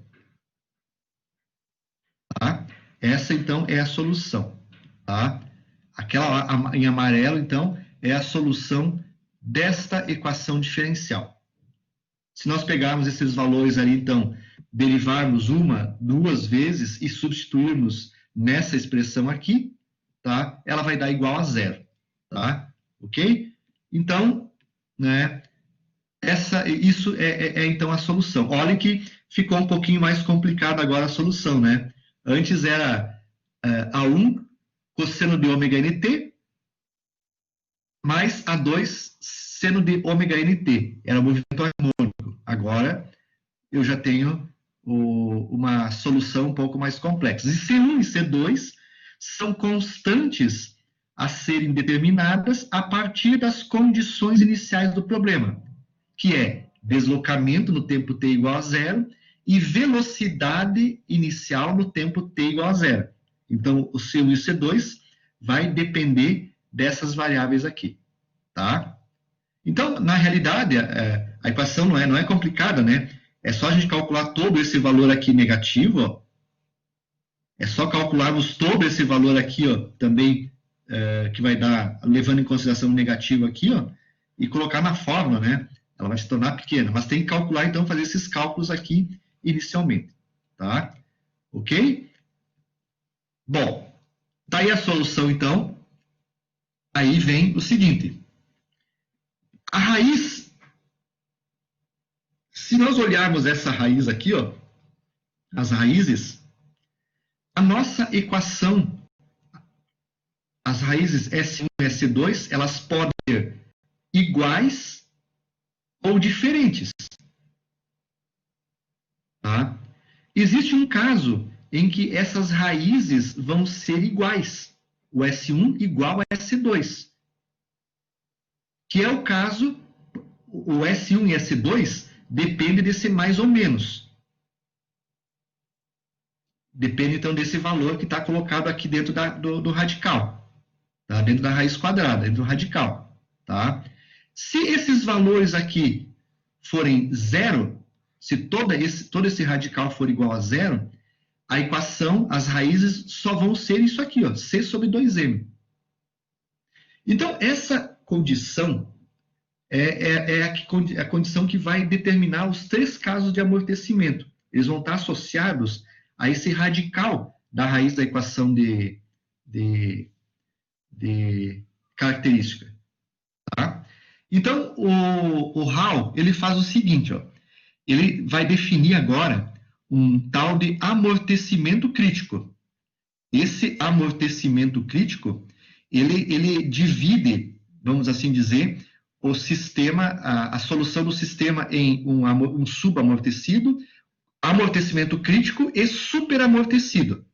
Speaker 1: Tá? Essa, então, é a solução. Tá? Aquela em amarelo, então, é a solução desta equação diferencial. Se nós pegarmos esses valores ali, então, derivarmos uma, duas vezes e substituirmos nessa expressão aqui, tá? Ela vai dar igual a zero. Tá? Ok? Então, né, isso é então a solução. Olhem que ficou um pouquinho mais complicada agora a solução, né? Antes era A1 cosseno de ômega nt mais A2 seno de ômega nt. Era o movimento harmônico. Agora eu já tenho uma solução um pouco mais complexa. E C1 e C2 são constantes a serem determinadas a partir das condições iniciais do problema, que é deslocamento no tempo t igual a zero e velocidade inicial no tempo t igual a zero. Então, o C1 e o C2 vai depender dessas variáveis aqui, tá? Então, na realidade, a equação não é complicada, né? É só a gente calcular todo esse valor aqui negativo, ó. É só calcularmos todo esse valor aqui, ó, também, que vai dar, levando em consideração o negativo aqui, ó, e colocar na fórmula, né? Ela vai se tornar pequena, mas tem que calcular, então, fazer esses cálculos aqui inicialmente, tá? Ok? Bom, daí a solução, então, aí vem o seguinte. A raiz, se nós olharmos essa raiz aqui, ó, as raízes, a nossa equação, as raízes S1 e S2, elas podem ser iguais ou diferentes. Tá? Existe um caso em que essas raízes vão ser iguais. O S1 igual a S2. Que é o caso, o S1 e S2 depende desse mais ou menos. Depende, então, desse valor que está colocado aqui dentro do radical. Tá? Dentro da raiz quadrada, dentro do radical. Tá? Se esses valores aqui forem zero, se todo esse radical for igual a zero, a equação, as raízes só vão ser isso aqui, ó, C sobre 2m. Então, essa condição é a condição que vai determinar os três casos de amortecimento. Eles vão estar associados a esse radical da raiz da equação de característica. Tá? Então, o Hall, ele faz o seguinte, ó, ele vai definir agora um tal de amortecimento crítico. Esse amortecimento crítico, ele divide, vamos assim dizer, o sistema, a solução do sistema em um subamortecido, amortecimento crítico e superamortecido,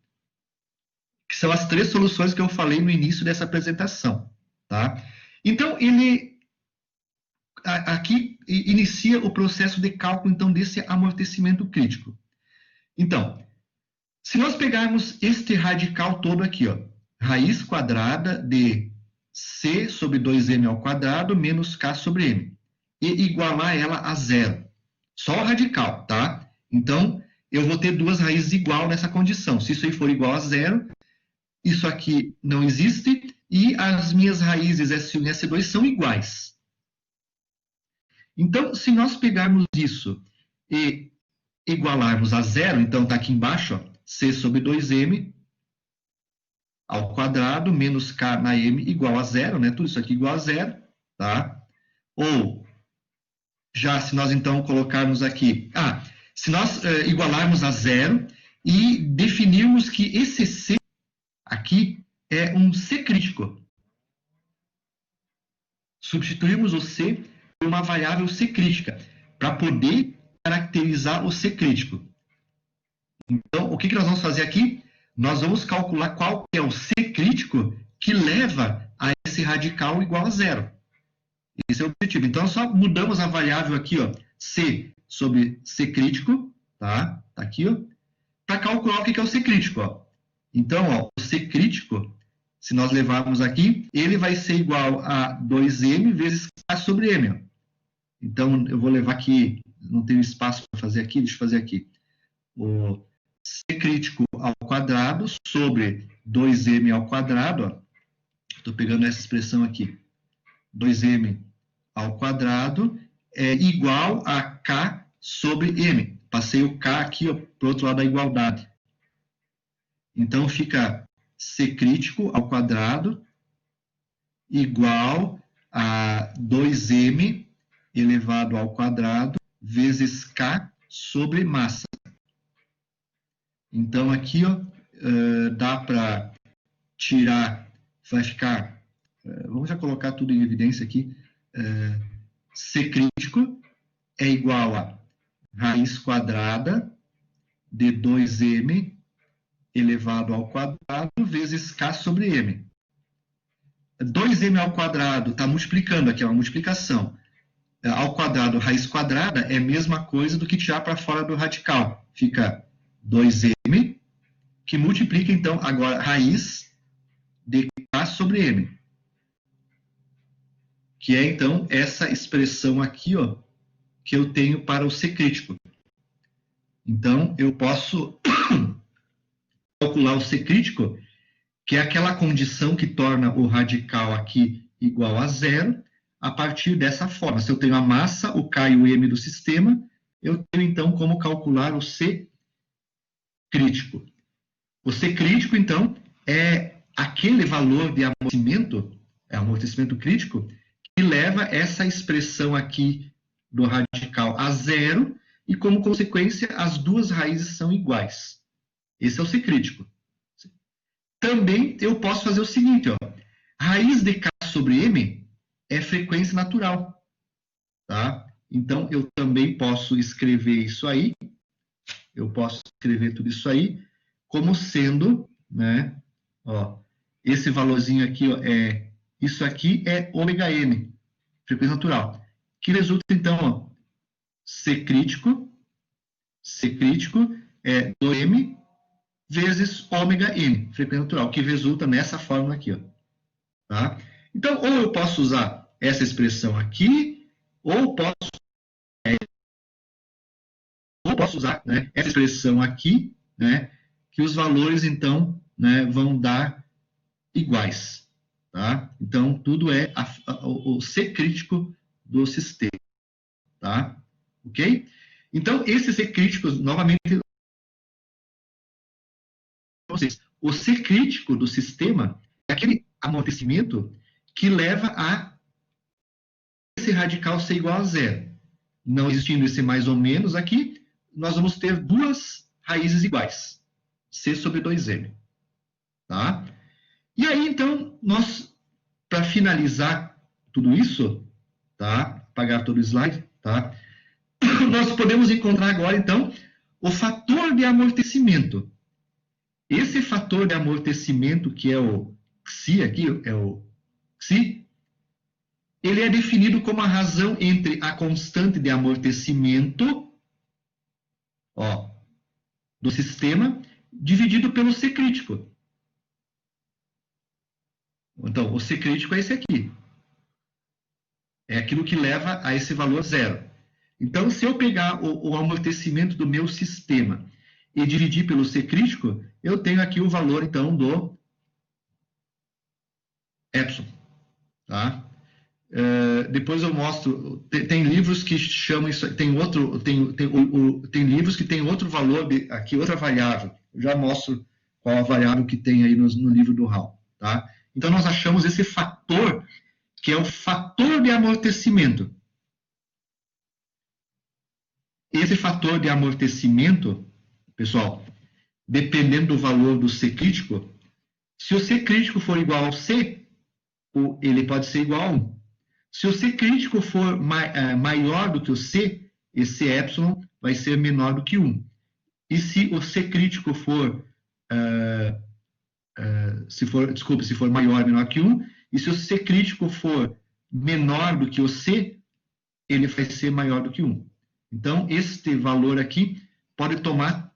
Speaker 1: que são as três soluções que eu falei no início dessa apresentação. Tá? Então, ele aqui inicia o processo de cálculo, então, desse amortecimento crítico. Então, se nós pegarmos este radical todo aqui, ó, raiz quadrada de C sobre 2m ao quadrado menos K sobre M, e igualar ela a zero. Só o radical, tá? Então, eu vou ter duas raízes igual nessa condição. Se isso aí for igual a zero, isso aqui não existe, e as minhas raízes S1 e S2 são iguais. Então, se nós pegarmos isso e igualarmos a zero, então está aqui embaixo, ó, C sobre 2m ao quadrado menos K na M igual a zero, né? Tudo isso aqui igual a zero, tá? Ou, já se nós então colocarmos aqui, se nós igualarmos a zero e definirmos que esse C aqui é um C crítico. Substituirmos o C por uma variável C crítica, para poder caracterizar o C crítico. Então, o que nós vamos fazer aqui? Nós vamos calcular qual é o C crítico que leva a esse radical igual a zero. Esse é o objetivo. Então, só mudamos a variável aqui, ó, C sobre C crítico, tá? Tá aqui, ó, para calcular o que é o C crítico, ó. Então, ó, o C crítico, se nós levarmos aqui, ele vai ser igual a 2m vezes K sobre M, ó. Então, eu vou levar aqui, não tenho espaço para fazer aqui, deixa eu fazer aqui. O C crítico ao quadrado sobre 2m ao quadrado, estou pegando essa expressão aqui, 2m ao quadrado é igual a K sobre M. Passei o K aqui para o outro lado da igualdade. Então, fica C crítico ao quadrado igual a 2m elevado ao quadrado vezes K sobre massa. Então, aqui, ó, dá para tirar, vai ficar, vamos já colocar tudo em evidência aqui, C crítico é igual a raiz quadrada de 2m elevado ao quadrado vezes K sobre M. 2m ao quadrado está multiplicando aqui, é uma multiplicação. Ao quadrado, raiz quadrada é a mesma coisa do que tirar para fora do radical. Fica 2m, que multiplica, então, agora raiz de K sobre M. Que é, então, essa expressão aqui, ó, que eu tenho para o C crítico. Então, eu posso calcular o C crítico, que é aquela condição que torna o radical aqui igual a zero, a partir dessa forma. Se eu tenho a massa, o K e o M do sistema, eu tenho, então, como calcular o C crítico. O C crítico, então, é aquele valor de amortecimento crítico, que leva essa expressão aqui do radical a zero, e, como consequência, as duas raízes são iguais. Esse é o C crítico. Também eu posso fazer o seguinte, ó, raiz de K sobre M é frequência natural, tá? Então, eu também posso escrever isso aí, eu posso escrever tudo isso aí, como sendo, né, ó, esse valorzinho aqui, ó, isso aqui é ômega n, frequência natural, que resulta, então, ó, C crítico é 2m vezes ômega n, frequência natural, que resulta nessa fórmula aqui, ó, tá? Então, ou eu posso usar essa expressão aqui, ou posso usar, né, essa expressão aqui, né, que os valores, então, né, vão dar iguais, tá? Então, tudo é o C crítico do sistema, tá? Ok? Então, esse C crítico, novamente, o C crítico do sistema é aquele amortecimento que leva a esse radical ser igual a zero. Não existindo esse mais ou menos aqui, nós vamos ter duas raízes iguais. C sobre 2m. Tá? E aí, então, nós, para finalizar tudo isso, tá? Apagar todo o slide, tá? Nós podemos encontrar agora, então, o fator de amortecimento. Esse fator de amortecimento, que é o Xi aqui, é o Xi, ele é definido como a razão entre a constante de amortecimento, ó, do sistema, dividido pelo C crítico. Então, o C crítico é esse aqui. É aquilo que leva a esse valor zero. Então, se eu pegar o amortecimento do meu sistema e dividir pelo C crítico, eu tenho aqui o valor, então, do epsilon. Tá? Depois eu mostro, tem livros que chamam isso, tem livros que tem outro valor, aqui outra variável. Eu já mostro qual a variável que tem aí no livro do Hall. Tá? Então, nós achamos esse fator, que é o fator de amortecimento. Esse fator de amortecimento, pessoal, dependendo do valor do C crítico, se o C crítico for igual ao C, ele pode ser igual a 1. Se o C crítico for maior do que o C, esse epsilon vai ser menor do que 1. E se o C crítico for, se for maior ou menor que 1, e se o C crítico for menor do que o C, ele vai ser maior do que 1. Então, este valor aqui pode tomar,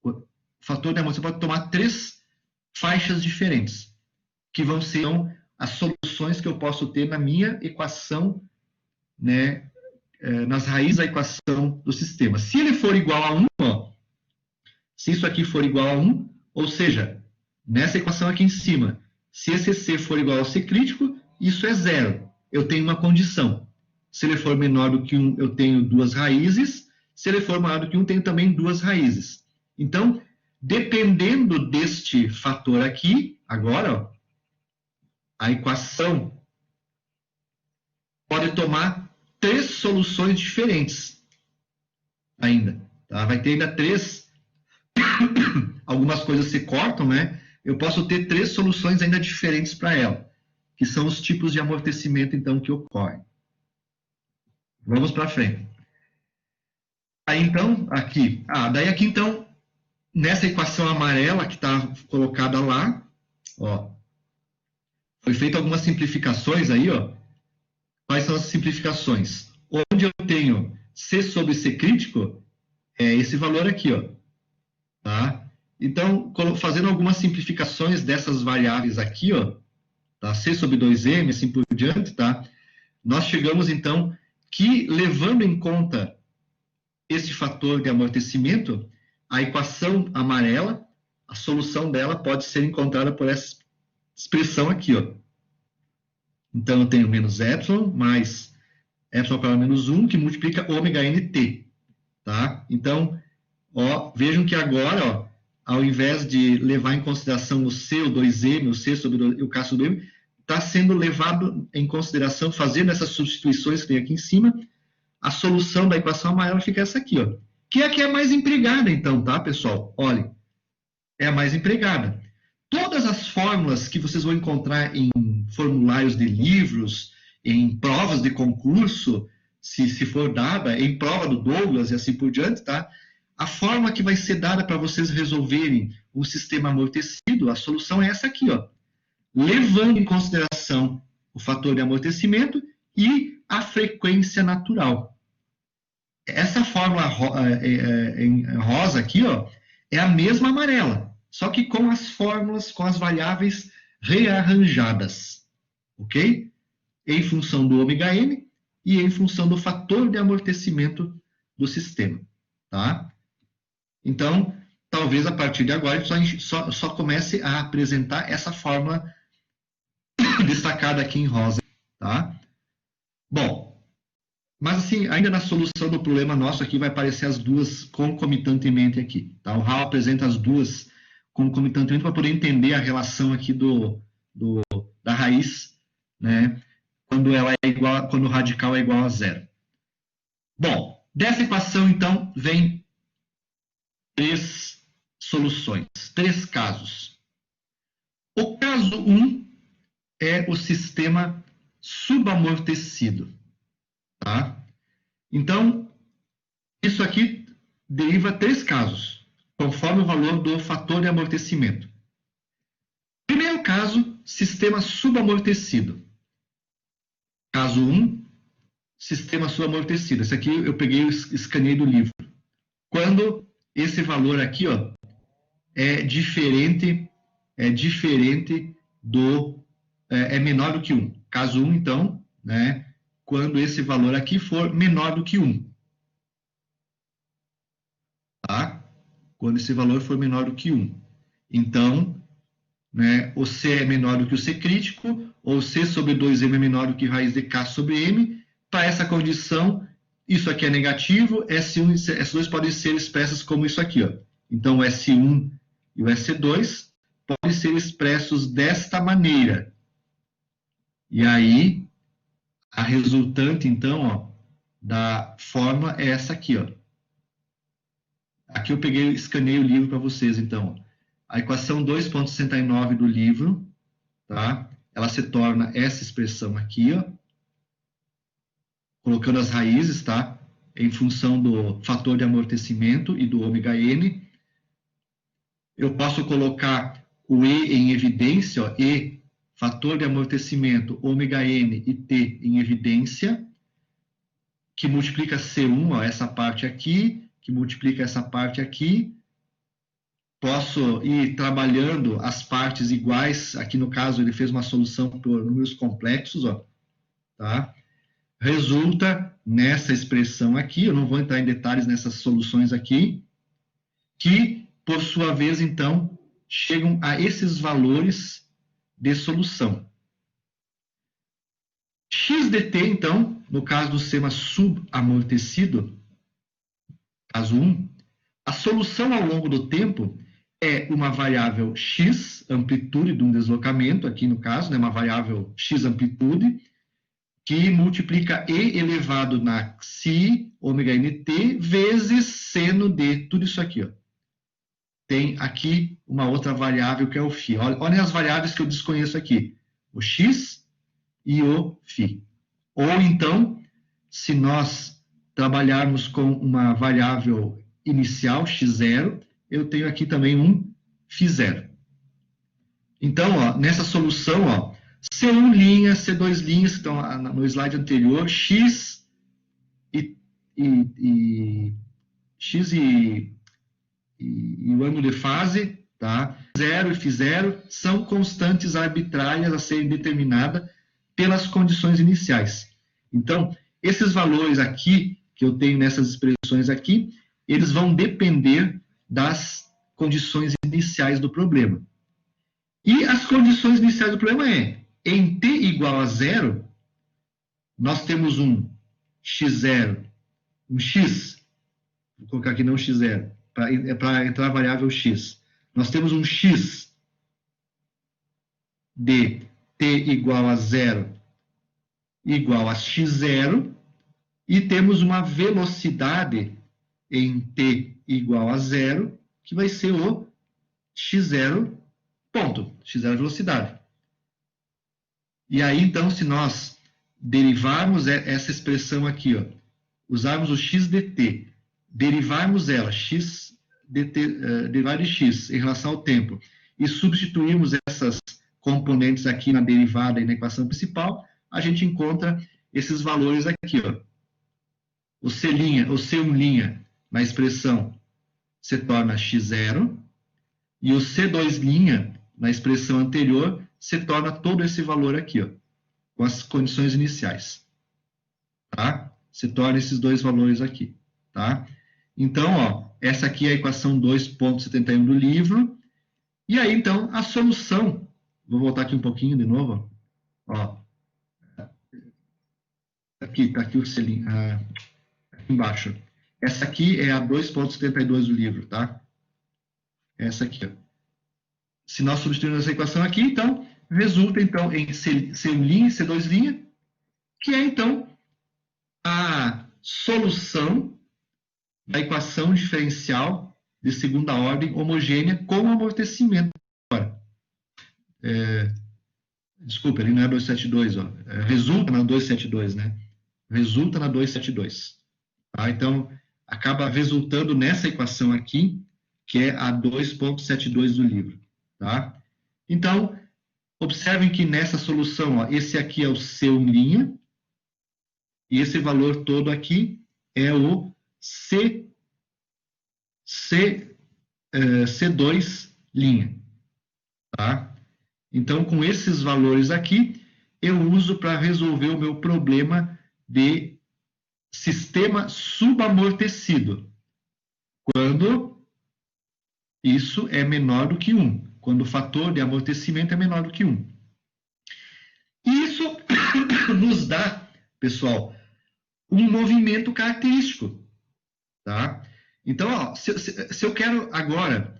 Speaker 1: o fator de amortecimento pode tomar 3 faixas diferentes, que vão ser então, as soluções que eu posso ter na minha equação, né, nas raízes da equação do sistema. Se ele for igual a 1, ó, se isso aqui for igual a 1, ou seja, nessa equação aqui em cima, se esse C for igual ao C crítico, isso é 0. Eu tenho uma condição. Se ele for menor do que 1, eu tenho 2 raízes. Se ele for maior do que 1, tenho também 2 raízes. Então, dependendo deste fator aqui, agora, ó, a equação pode tomar 3 soluções diferentes ainda. Tá? Vai ter ainda 3. Algumas coisas se cortam, né? Eu posso ter 3 soluções ainda diferentes para ela, que são os tipos de amortecimento, então, que ocorrem. Vamos para frente. Aí, então, aqui. Daí aqui, então, nessa equação amarela que está colocada lá, ó, foi feita algumas simplificações aí, ó. Quais são as simplificações? Onde eu tenho C sobre C crítico, é esse valor aqui, ó. Tá? Então, fazendo algumas simplificações dessas variáveis aqui, ó, tá? C sobre 2m, assim por diante, tá? Nós chegamos, então, que, levando em conta esse fator de amortecimento, a equação amarela, a solução dela pode ser encontrada por essa expressão aqui, ó. Então, eu tenho menos epsilon mais epsilon ao quadrado menos 1, que multiplica ômega nt, tá? Então, ó, vejam que agora, ó, ao invés de levar em consideração o C, o 2m, o C sobre o K sobre 2m, está sendo levado em consideração, fazendo essas substituições que tem aqui em cima, a solução da equação amarela fica essa aqui, ó, que é a que é mais empregada, então, tá, pessoal? Olha, é a mais empregada. Todas as fórmulas que vocês vão encontrar em formulários de livros, em provas de concurso, se for dada, em prova do Douglas e assim por diante, tá? A forma que vai ser dada para vocês resolverem um sistema amortecido, a solução é essa aqui, ó. Levando em consideração o fator de amortecimento e a frequência natural. Essa fórmula em rosa aqui, ó, é a mesma amarela, só que com as fórmulas, com as variáveis rearranjadas, ok? Em função do ômega n e em função do fator de amortecimento do sistema, tá? Então, talvez a partir de agora a gente só comece a apresentar essa fórmula destacada aqui em rosa, tá? Bom, mas assim, ainda na solução do problema nosso aqui vai aparecer as duas concomitantemente aqui, tá? O Raul apresenta as duas concomitantemente para poder entender a relação aqui da raiz, né? Quando ela é igual, quando o radical é igual a 0. Bom, dessa equação então vem 3 soluções, 3 casos. O caso 1 é o sistema subamortecido, tá? Então, isso aqui deriva 3 casos, conforme o valor do fator de amortecimento. Primeiro caso, sistema subamortecido. Caso 1, sistema subamortecido. Esse aqui eu peguei e escaneei do livro. Quando esse valor aqui, ó, é menor do que 1. Caso 1, então, né, quando esse valor aqui for menor do que 1. Tá? Quando esse valor for menor do que 1. Então, né, o C é menor do que o C crítico, ou C sobre 2m é menor do que raiz de K sobre M. Para essa condição, isso aqui é negativo, S1 e S2 podem ser expressas como isso aqui, ó. Então, o S1 e o S2 podem ser expressos desta maneira. E aí, a resultante, então, ó, da forma é essa aqui, ó. Aqui eu peguei, escaneei o livro para vocês, então. A equação 2.69 do livro, tá? Ela se torna essa expressão aqui, ó. Colocando as raízes, tá? Em função do fator de amortecimento e do ômega n. Eu posso colocar o E em evidência, ó, E fator de amortecimento ômega n e T em evidência, que multiplica C1, ó, essa parte aqui, que multiplica essa parte aqui. Posso ir trabalhando as partes iguais. Aqui, no caso, ele fez uma solução por números complexos, ó, tá? Resulta nessa expressão aqui, eu não vou entrar em detalhes nessas soluções aqui, que, por sua vez, então, chegam a esses valores de solução. X dt, então, no caso do sistema subamortecido, caso 1, a solução ao longo do tempo é uma variável x, amplitude de um deslocamento, aqui no caso, né, uma variável x amplitude, que multiplica e elevado na psi, ômega nt, vezes seno de tudo isso aqui, ó. Tem aqui uma outra variável que é o φ. Olhem as variáveis que eu desconheço aqui, o x e o φ. Ou então, se nós trabalharmos com uma variável inicial, x0, eu tenho aqui também um φ0. Então, ó, nessa solução, ó, C1 linha, C2 linhas, que estão no slide anterior, x x e o ângulo de fase, tá? 0 e φ0 são constantes arbitrárias a serem determinadas pelas condições iniciais. Então, esses valores aqui, que eu tenho nessas expressões aqui, eles vão depender das condições iniciais do problema. E as condições iniciais do problema é, em t igual a 0, nós temos um x0, um x, vou colocar aqui não x0, para entrar a variável x. Nós temos um x de t igual a 0 igual a x0, e temos uma velocidade em t igual a 0, que vai ser o x0 ponto, x0 velocidade. E aí, então, se nós derivarmos essa expressão aqui, ó, usarmos o x dt, derivarmos ela, x dt, derivada de x, em relação ao tempo, e substituirmos essas componentes aqui na derivada e na equação principal, a gente encontra esses valores aqui, ó. O C1' na expressão se torna x0, e o C2' na expressão anterior se torna todo esse valor aqui, ó, com as condições iniciais. Tá? Se torna esses dois valores aqui. Tá? Então, ó, essa aqui é a equação 2.71 do livro. E aí, então, a solução... Vou voltar aqui um pouquinho de novo. Ó. Aqui, tá aqui o selinho, aqui embaixo. Essa aqui é a 2.72 do livro, tá? Essa aqui, ó. Se nós substituirmos essa equação aqui, então, resulta, então, em C1', C2', que é, então, a solução da equação diferencial de segunda ordem homogênea com amortecimento. Desculpa, ele não é 272, ó. Resulta na 272, né? Resulta na 272. Tá? Então, acaba resultando nessa equação aqui, que é a 2.72 do livro. Tá? Então, observem que nessa solução, ó, esse aqui é o C1', e esse valor todo aqui é o C2'. Tá? Então, com esses valores aqui, eu uso para resolver o meu problema de sistema subamortecido, quando isso é menor do que 1, quando o fator de amortecimento é menor do que 1. E isso nos dá, pessoal, um movimento característico. Tá? Então, ó, se eu quero agora...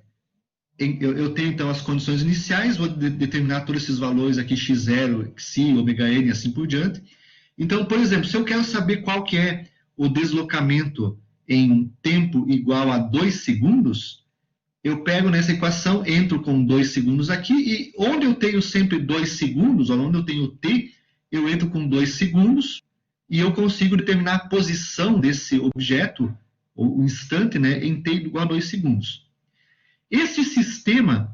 Speaker 1: Eu tenho, então, as condições iniciais, vou determinar todos esses valores aqui, x0, xi, ômega n, e assim por diante. Então, por exemplo, se eu quero saber qual que é o deslocamento em tempo igual a 2 segundos, eu pego nessa equação, entro com 2 segundos aqui, e onde eu tenho sempre 2 segundos, onde eu tenho t, eu entro com 2 segundos, e eu consigo determinar a posição desse objeto, o instante, né, em t igual a 2 segundos. Esse sistema,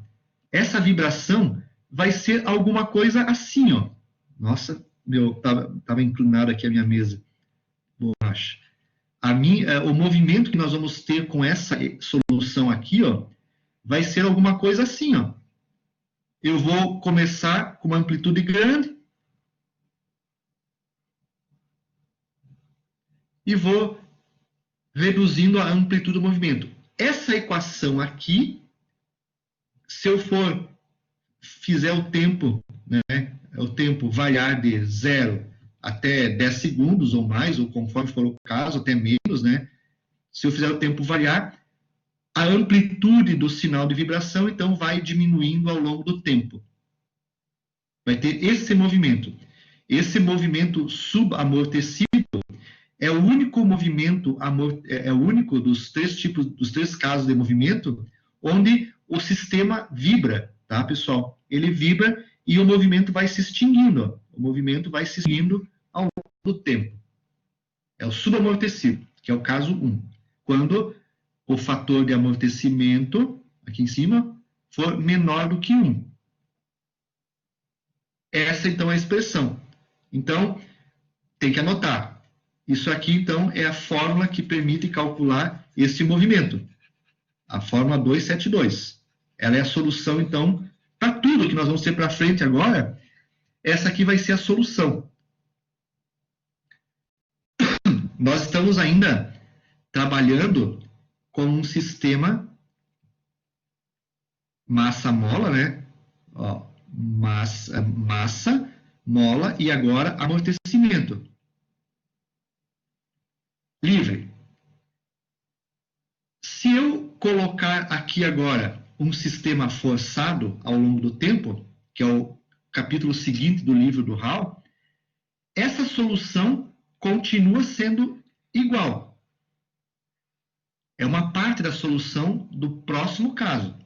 Speaker 1: essa vibração, vai ser alguma coisa assim, ó. Nossa, tava inclinado aqui a minha mesa. Borracha. O movimento que nós vamos ter com essa solução aqui, ó, vai ser alguma coisa assim, ó. Eu vou começar com uma amplitude grande e vou reduzindo a amplitude do movimento. Essa equação aqui, se eu fizer o tempo, né, o tempo variar de 0 até 10 segundos ou mais, ou conforme for o caso, até menos, né? Se eu fizer o tempo variar, a amplitude do sinal de vibração, então, vai diminuindo ao longo do tempo. Vai ter esse movimento. Esse movimento subamortecido é o único movimento, é o único dos três casos de movimento onde o sistema vibra, tá, pessoal? Ele vibra e o movimento vai se extinguindo. Ó. O movimento vai se extinguindo ao longo do tempo. É o subamortecido, que é o caso 1. Quando o fator de amortecimento, aqui em cima, for menor do que 1. Essa, então, é a expressão. Então, tem que anotar. Isso aqui, então, é a fórmula que permite calcular esse movimento. A fórmula 272. Ela é a solução, então, para tudo que nós vamos ter para frente agora, essa aqui vai ser a solução. Nós estamos ainda trabalhando com um sistema massa-mola, né? Ó, massa, mola e agora amortecimento. Livre. Se eu colocar aqui agora um sistema forçado ao longo do tempo, que é o capítulo seguinte do livro do Hall, essa solução continua sendo igual. É uma parte da solução do próximo caso.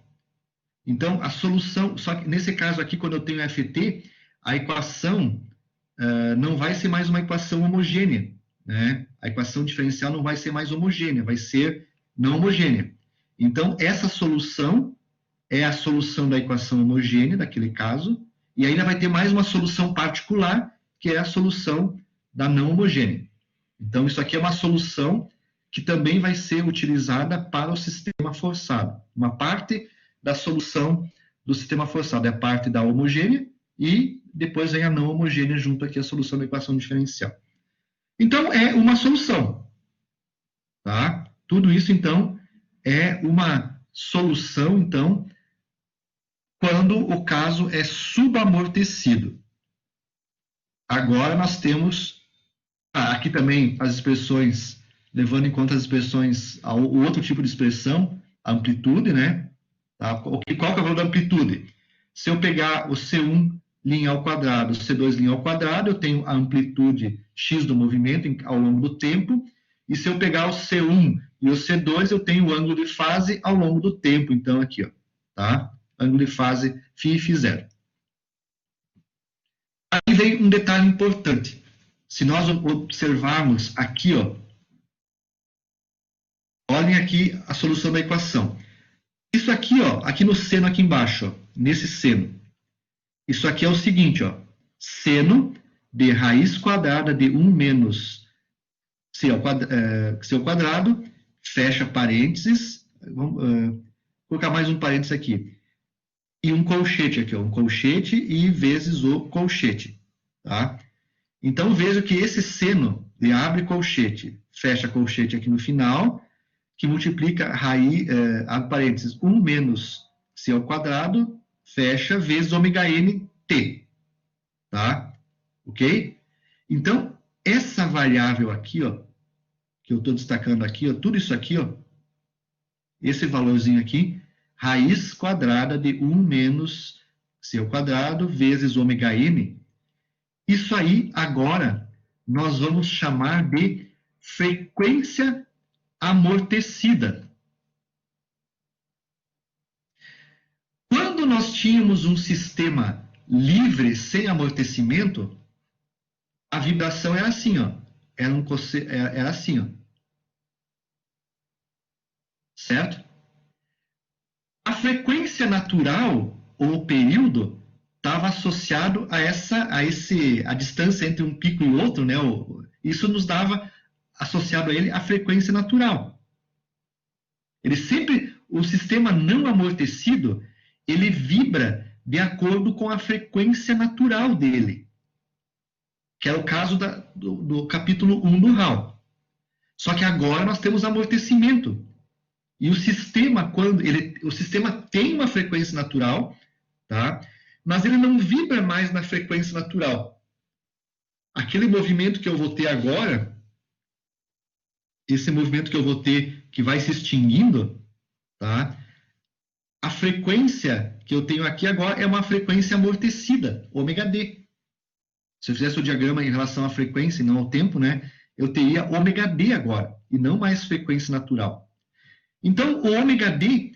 Speaker 1: Então, a solução, só que nesse caso aqui, quando eu tenho FT, a equação não vai ser mais uma equação homogênea, né? A equação diferencial não vai ser mais homogênea, vai ser não homogênea. Então, essa solução é a solução da equação homogênea, daquele caso, e ainda vai ter mais uma solução particular, que é a solução da não homogênea. Então, isso aqui é uma solução que também vai ser utilizada para o sistema forçado. Uma parte da solução do sistema forçado é a parte da homogênea e depois vem a não homogênea junto aqui a solução da equação diferencial. Então, é uma solução. Tá? Tudo isso, então, é uma solução, então, quando o caso é subamortecido. Agora nós temos aqui também as expressões, levando em conta as expressões, o outro tipo de expressão, a amplitude, né? Tá? Qual que é o valor da amplitude? Se eu pegar o C1 linha ao quadrado, o C2 linha ao quadrado, eu tenho a amplitude x do movimento ao longo do tempo, e se eu pegar o C1 e o C2, eu tenho o ângulo de fase ao longo do tempo, então aqui, ó, tá? Ângulo de fase φ e φ0. Aí vem um detalhe importante. Se nós observarmos aqui, ó, olhem aqui a solução da equação. Isso aqui, ó, aqui no seno aqui embaixo, ó, nesse seno. Isso aqui é o seguinte, ó, seno de raiz quadrada de 1 menos c ao quadrado, fecha parênteses, vamos colocar mais um parênteses aqui, e um colchete aqui, ó, um colchete e vezes o colchete, tá? Então, vejo que esse seno de abre colchete, fecha colchete aqui no final, que multiplica raiz, abre parênteses, 1 menos c ao quadrado, fecha, vezes ômega n t, tá? Ok? Então, essa variável aqui, ó, que eu estou destacando aqui, ó, tudo isso aqui, ó, esse valorzinho aqui, raiz quadrada de 1 menos c ao quadrado vezes ômega n, isso aí, agora, nós vamos chamar de frequência amortecida. Quando nós tínhamos um sistema livre, sem amortecimento, a vibração era assim, ó. Era assim, ó. Certo? A frequência natural, ou período, estava associado a distância entre um pico e outro, né? Isso nos dava, associado a ele, a frequência natural. O sistema não amortecido, ele vibra de acordo com a frequência natural dele, que é o caso do capítulo 1 do Hall. Só que agora nós temos amortecimento. E o sistema, o sistema tem uma frequência natural, tá? Mas ele não vibra mais na frequência natural. Aquele movimento que eu vou ter agora, esse movimento que eu vou ter, que vai se extinguindo, tá? A frequência que eu tenho aqui agora é uma frequência amortecida, ômega D. Se eu fizesse o diagrama em relação à frequência e não ao tempo, né, eu teria ômega D agora, e não mais frequência natural. Então, o ômega D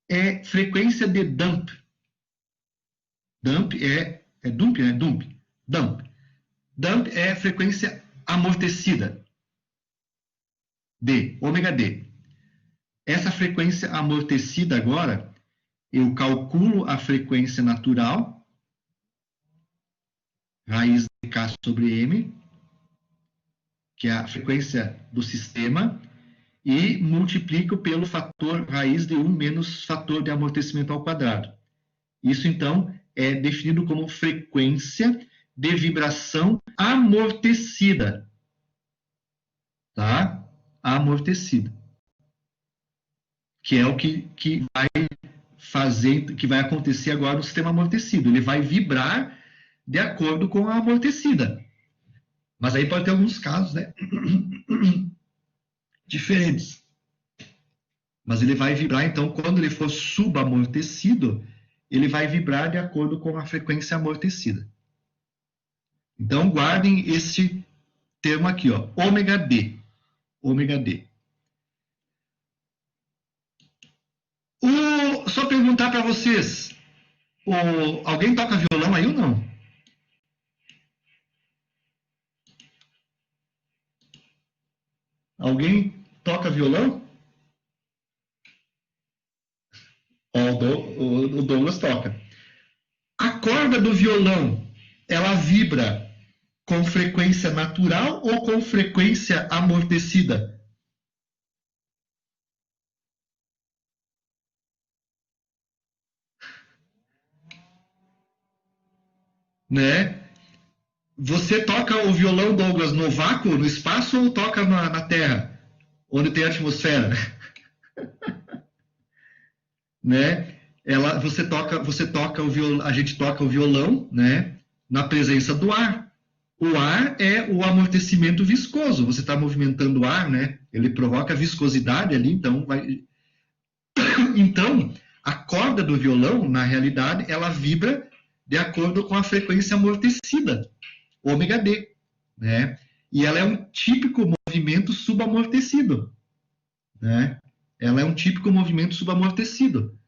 Speaker 1: é frequência de dump. Dump é dump, né? Dump. Dump é frequência amortecida. D, ômega D. Essa frequência amortecida agora, eu calculo a frequência natural, raiz de K sobre M, que é a frequência do sistema, e multiplico pelo fator raiz de 1 menos fator de amortecimento ao quadrado. Isso, então, é definido como frequência de vibração amortecida. Tá? Amortecida. Que é o que vai acontecer agora no sistema amortecido. Ele vai vibrar de acordo com a amortecida. Mas aí pode ter alguns casos, né? Diferentes. Mas ele vai vibrar, então, quando ele for subamortecido, ele vai vibrar de acordo com a frequência amortecida. Então, guardem esse termo aqui, ó, ômega D. Ômega D. Só perguntar para vocês, alguém toca violão aí ou não? Alguém toca violão? O Douglas toca. A corda do violão, ela vibra com frequência natural ou com frequência amortecida? Né? Você toca o violão, Douglas, no vácuo, no espaço, ou toca na Terra, onde tem atmosfera? Né? Você toca o violão, a gente toca o violão, né? Na presença do ar. O ar é o amortecimento viscoso. Você está movimentando o ar, né? Ele provoca viscosidade ali, então vai. Então, a corda do violão, na realidade, ela vibra de acordo com a frequência amortecida, ômega D, né? E ela é um típico movimento subamortecido, né? Ela é um típico movimento subamortecido.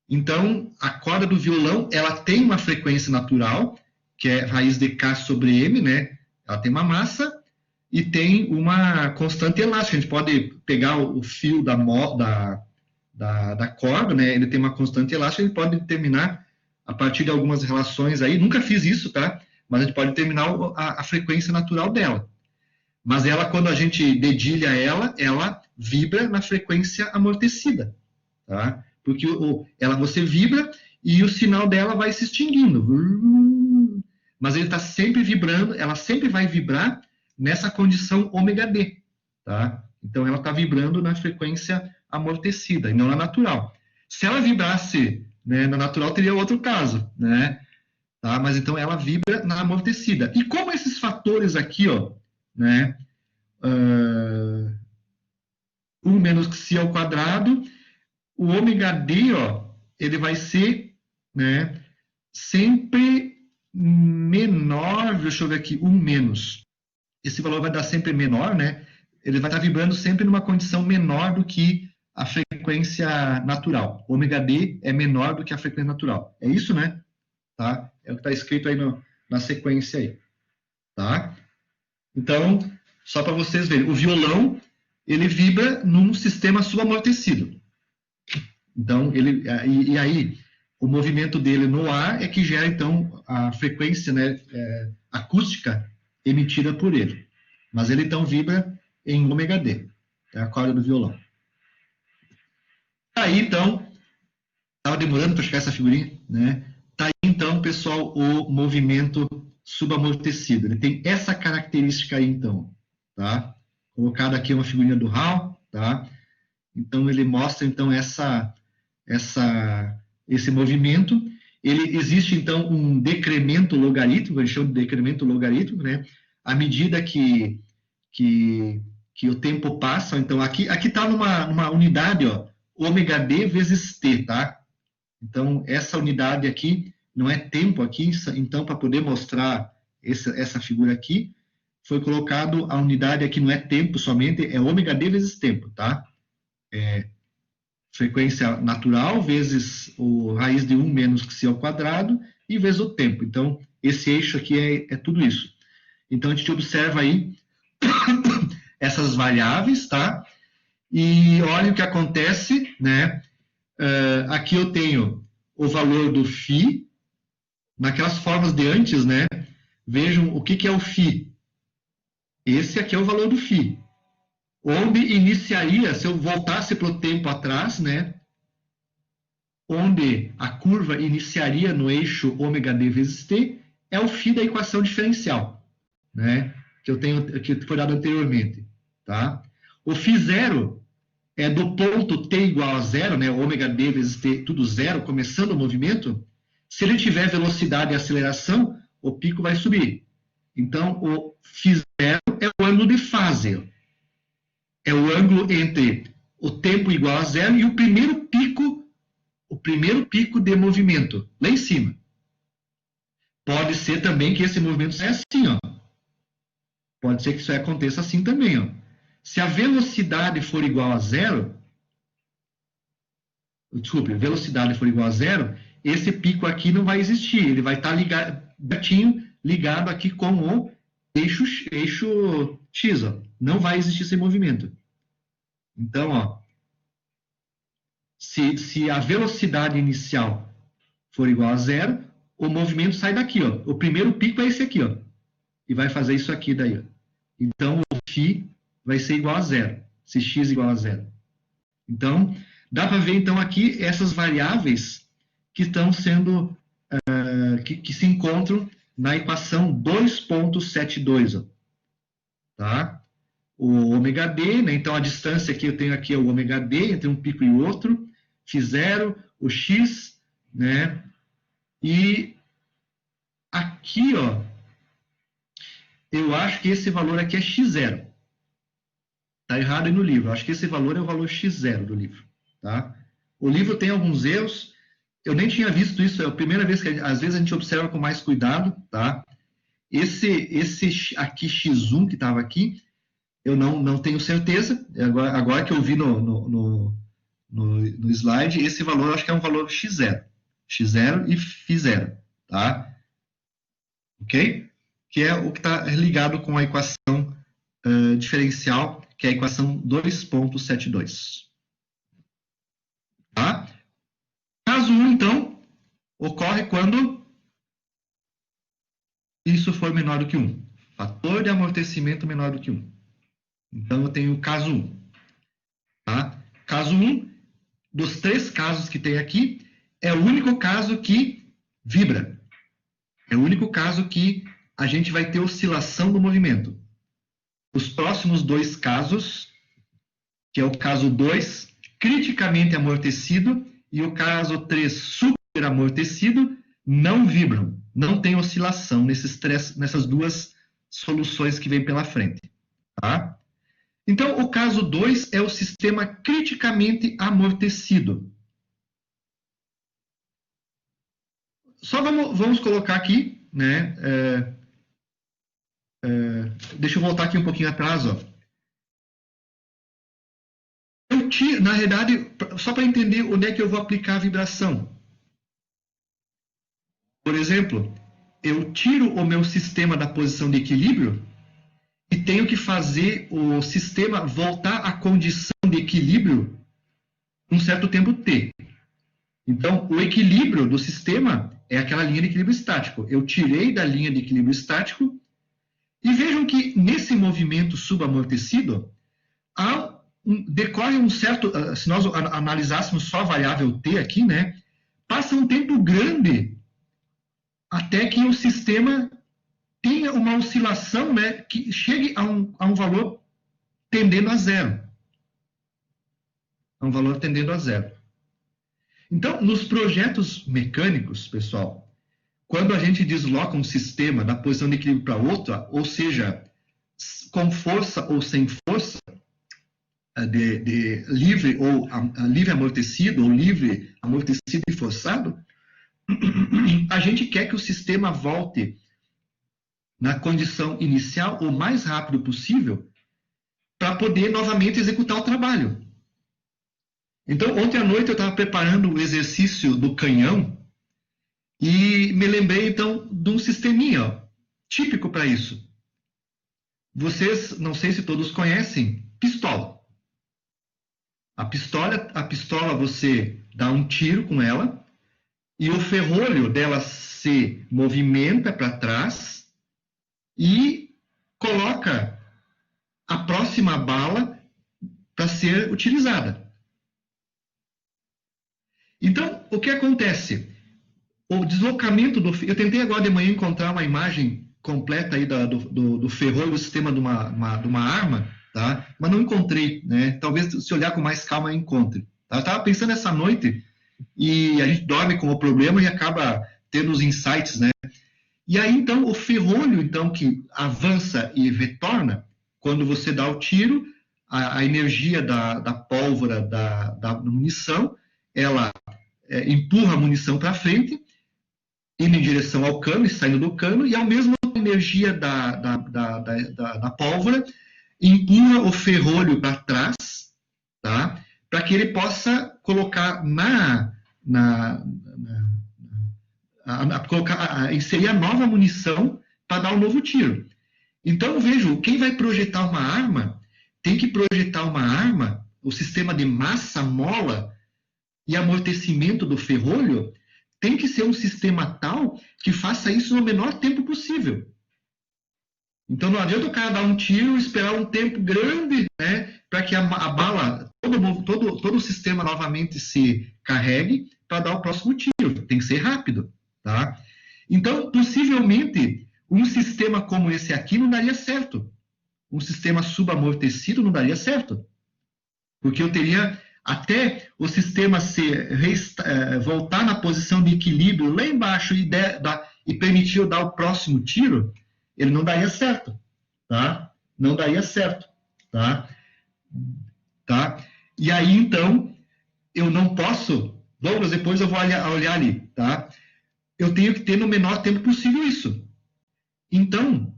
Speaker 1: Então, a corda do violão, ela tem uma frequência natural, que é raiz de K sobre M, né? Ela tem uma massa e tem uma constante elástica. A gente pode pegar o fio da corda, né? Ele tem uma constante elástica, ele pode determinar, a partir de algumas relações aí, nunca fiz isso, tá? Mas a gente pode determinar a frequência natural dela. Mas ela, quando a gente dedilha ela vibra na frequência amortecida, tá? Porque você vibra e o sinal dela vai se extinguindo. Mas ele está sempre vibrando, ela sempre vai vibrar nessa condição ômega D, tá? Então ela está vibrando na frequência amortecida e não na natural. Se ela vibrasse, né, na natural, teria outro caso, né? Tá? Mas então ela vibra na amortecida. E como esses fatores aqui, ó, né? 1 menos C ao quadrado, o ômega D, ó, ele vai ser, né, sempre menor, deixa eu ver aqui, 1 menos. Esse valor vai dar sempre menor, né? Ele vai estar vibrando sempre numa condição menor do que a frequência natural. O ômega D é menor do que a frequência natural. É isso, né? Tá? É o que está escrito aí na sequência aí. Tá? Então, só para vocês verem, o violão, ele vibra num sistema subamortecido. Então, e aí, o movimento dele no ar é que gera, então, a frequência, né, acústica emitida por ele. Mas ele, então, vibra em ômega D, é a corda do violão. Aí, então, estava demorando para chegar essa figurinha, né? Tá aí, então, pessoal, o movimento subamortecido. Ele tem essa característica aí, então, tá? Colocado aqui uma figurinha do Hall, tá? Então, ele mostra, então, esse movimento. Ele existe, então, um decremento logarítmico, a gente chama de decremento logarítmico, né? À medida que o tempo passa. Então, aqui está numa unidade, ó, ômega D vezes T, tá? Então, essa unidade aqui não é tempo aqui, então, para poder mostrar essa figura aqui, foi colocado a unidade aqui, não é tempo somente, é ômega D vezes tempo, tá? Frequência natural vezes o raiz de 1 menos que ao quadrado e vezes o tempo. Então, esse eixo aqui é tudo isso. Então, a gente observa aí essas variáveis, tá? E olha o que acontece, né? Aqui eu tenho o valor do φ, naquelas formas de antes, né? Vejam o que é o φ. Esse aqui é o valor do φ. Onde iniciaria, se eu voltasse para o tempo atrás, né? Onde a curva iniciaria no eixo ômega d vezes t, é o φ da equação diferencial, né? Que foi dado anteriormente, tá? O φ0 é do ponto t igual a zero, né? Ômega d vezes t, tudo zero, começando o movimento. Se ele tiver velocidade e aceleração, o pico vai subir. Então, o φ0 é o ângulo de fase. É o ângulo entre o tempo igual a zero e o primeiro pico de movimento, lá em cima. Pode ser também que esse movimento saia assim, ó. Pode ser que isso aconteça assim também, ó. Se a velocidade for igual a zero, desculpe, a velocidade for igual a zero, esse pico aqui não vai existir, ele vai estar ligado aqui com o eixo X, ó. Não vai existir esse movimento. Então, ó, se a velocidade inicial for igual a zero, o movimento sai daqui, ó. O primeiro pico é esse aqui, ó. E vai fazer isso aqui daí, ó. Então, o φ vai ser igual a zero, se x igual a zero. Então, dá para ver, então, aqui essas variáveis que estão sendo, que se encontram na equação 2.72, ó. Tá? O ômega d, né? Então a distância que eu tenho aqui é o ômega d entre um pico e outro, φ0, o x, né? E aqui, ó, eu acho que esse valor aqui é x0. Tá errado aí no livro. Eu acho que esse valor é o valor x0 do livro, tá? O livro tem alguns erros. Eu nem tinha visto isso, é a primeira vez que às vezes a gente observa com mais cuidado, tá? Esse aqui x1 que estava aqui, eu não tenho certeza, agora que eu vi no slide, esse valor eu acho que é um valor x0 e φ0, tá? Ok? Que é o que está ligado com a equação diferencial, que é a equação 2.72. Tá? Caso 1, então, ocorre quando isso for menor do que 1. Fator de amortecimento menor do que 1. Então, eu tenho o caso 1. Tá? Caso 1, dos 3 casos que tem aqui, é o único caso que vibra. É o único caso que a gente vai ter oscilação do movimento. Os próximos 2 casos, que é o caso 2, criticamente amortecido, e o caso 3, super amortecido, não vibram. Não tem oscilação nessas duas soluções que vêm pela frente. Tá? Então, o caso 2 é o sistema criticamente amortecido. Só vamos colocar aqui, né? Deixa eu voltar aqui um pouquinho atrás, ó. Na realidade, só para entender onde é que eu vou aplicar a vibração. Por exemplo, eu tiro o meu sistema da posição de equilíbrio e tenho que fazer o sistema voltar à condição de equilíbrio um certo tempo t. Então, o equilíbrio do sistema é aquela linha de equilíbrio estático. Eu tirei da linha de equilíbrio estático e vejam que nesse movimento subamortecido decorre um certo, se nós analisássemos só a variável t aqui, né, passa um tempo grande até que o sistema tenha uma oscilação, né, que chegue a um valor tendendo a zero. A um valor tendendo a zero. Então, nos projetos mecânicos, pessoal, quando a gente desloca um sistema da posição de equilíbrio para outra, ou seja, com força ou sem força, de livre ou livre amortecido, ou livre amortecido e forçado, a gente quer que o sistema volte na condição inicial o mais rápido possível para poder novamente executar o trabalho. Então, ontem à noite eu estava preparando o exercício do canhão e me lembrei, então, de um sisteminha típico para isso. Vocês, não sei se todos conhecem, pistola. A pistola você dá um tiro com ela e o ferrolho dela se movimenta para trás e coloca a próxima bala para ser utilizada. Então, o que acontece? O deslocamento do... Eu tentei agora de manhã encontrar uma imagem completa aí do ferrolho do sistema de uma arma, tá? Mas não encontrei, né? Talvez se olhar com mais calma eu encontre. Tá? Eu estava pensando essa noite e a gente dorme com o problema e acaba tendo os insights, né? E aí, então, o ferrolho, então, que avança e retorna, quando você dá o tiro, a energia da pólvora da munição, ela empurra a munição para frente, indo em direção ao cano e saindo do cano, e ao mesmo tempo a energia da pólvora empurra o ferrolho para trás, tá? Para que ele possa colocar inserir a nova munição para dar um novo tiro. Então, vejo, quem vai projetar uma arma, tem que projetar uma arma, o sistema de massa, mola e amortecimento do ferrolho, tem que ser um sistema tal que faça isso no menor tempo possível. Então, não adianta o cara dar um tiro e esperar um tempo grande, né, para que a bala, todo o sistema novamente se carregue para dar o próximo tiro. Tem que ser rápido. Tá? Então, possivelmente, um sistema como esse aqui não daria certo. Um sistema subamortecido não daria certo. Porque eu teria, até o sistema voltar na posição de equilíbrio lá embaixo e permitir eu dar o próximo tiro, ele não daria certo. Tá? Não daria certo. Tá? E aí, então, eu não posso... Douglas, depois eu vou olhar ali. Tá? Eu tenho que ter no menor tempo possível isso. Então,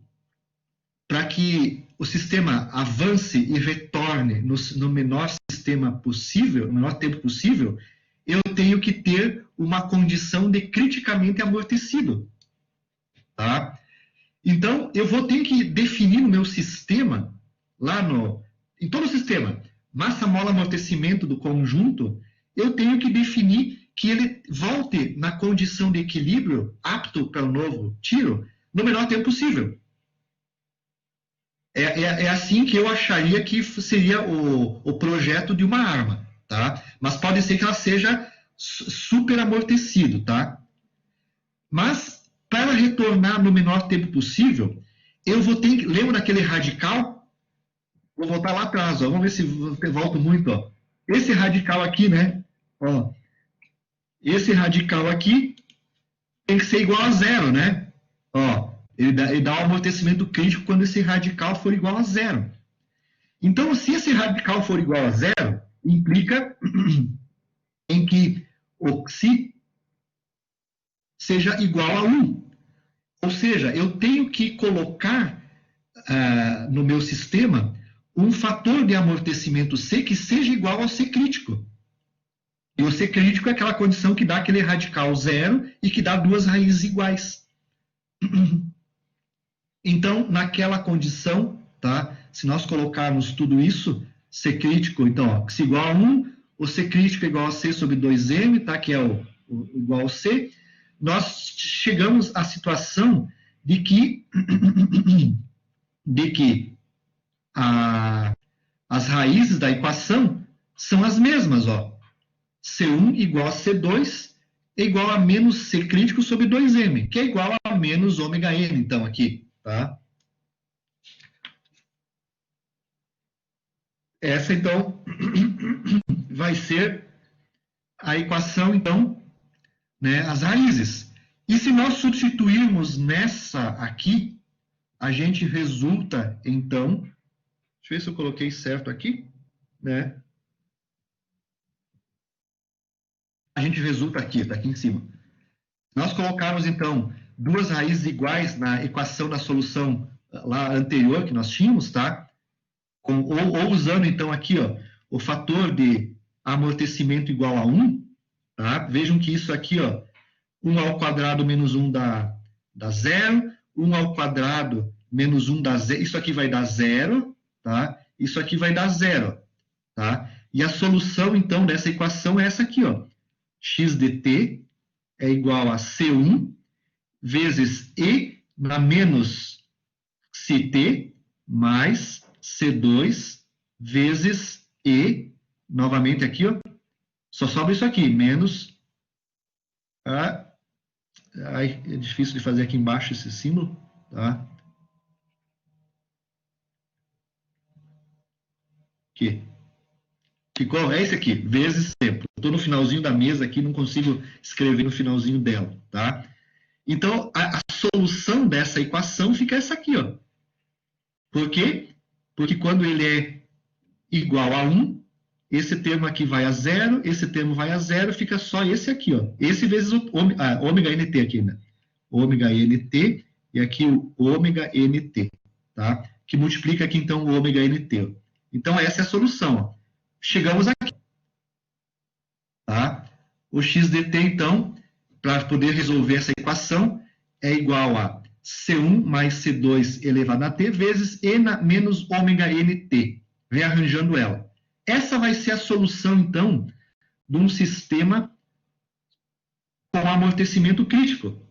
Speaker 1: para que o sistema avance e retorne no menor sistema possível, no menor tempo possível, eu tenho que ter uma condição de criticamente amortecido. Tá? Então, eu vou ter que definir no meu sistema, em todo o sistema, massa, mola, amortecimento do conjunto, eu tenho que definir que ele volte na condição de equilíbrio apto para o novo tiro no menor tempo possível. É assim que eu acharia que seria o projeto de uma arma, tá? Mas pode ser que ela seja super amortecido, tá? Mas, para retornar no menor tempo possível, eu vou ter que... Lembra daquele radical? Vou voltar lá atrás, ó. Vamos ver se eu volto muito, ó. Esse radical aqui, né? Ó. Esse radical aqui tem que ser igual a zero, né? Ó, ele dá um amortecimento crítico quando esse radical for igual a zero. Então, se esse radical for igual a zero, implica em que o Xi seja igual a 1. Ou seja, eu tenho que colocar no meu sistema um fator de amortecimento C que seja igual ao C crítico. E o C crítico é aquela condição que dá aquele radical zero e que dá duas raízes iguais. Então, naquela condição, tá? Se nós colocarmos tudo isso, C crítico, então, ó, X igual a 1, o C crítico é igual a C sobre 2M, tá? Que é o igual ao C, nós chegamos à situação de que, as raízes da equação são as mesmas, ó. C1 igual a C2 é igual a menos C crítico sobre 2M, que é igual a menos ômega N, então, aqui, tá? Essa, então, vai ser a equação, então, né, as raízes. E se nós substituirmos nessa aqui, a gente resulta, então, deixa eu ver se eu coloquei certo aqui, né? A gente resulta aqui, tá aqui em cima. Nós colocamos, então, duas raízes iguais na equação da solução lá anterior que nós tínhamos, tá? Ou usando, então, aqui, ó, o fator de amortecimento igual a 1, tá? Vejam que isso aqui, ó, 1 ao quadrado menos 1 dá 0, 1 ao quadrado menos 1 dá 0, isso aqui vai dar 0, tá? Isso aqui vai dar 0, tá? E a solução, então, dessa equação é essa aqui, ó. X de t é igual a C1 vezes E na menos CT mais C2 vezes E, novamente aqui, ó, só sobra isso aqui, menos Ai, é difícil de fazer aqui embaixo esse símbolo, tá? Aqui. Ficou, é esse aqui, vezes tempo. Estou no finalzinho da mesa aqui, não consigo escrever no finalzinho dela, tá? Então, a solução dessa equação fica essa aqui, ó. Por quê? Porque quando ele é igual a 1, esse termo aqui vai a 0, esse termo vai a 0, fica só esse aqui, ó. Esse vezes o ômega NT aqui, né? Ômega NT e aqui o ômega NT, tá? Que multiplica aqui, então, o ômega NT. Então, essa é a solução, ó. Chegamos aqui, tá? O x dt, então, para poder resolver essa equação, é igual a C1 mais C2 elevado a t vezes E menos ômega NT. Vem arranjando ela. Essa vai ser a solução, então, de um sistema com amortecimento crítico.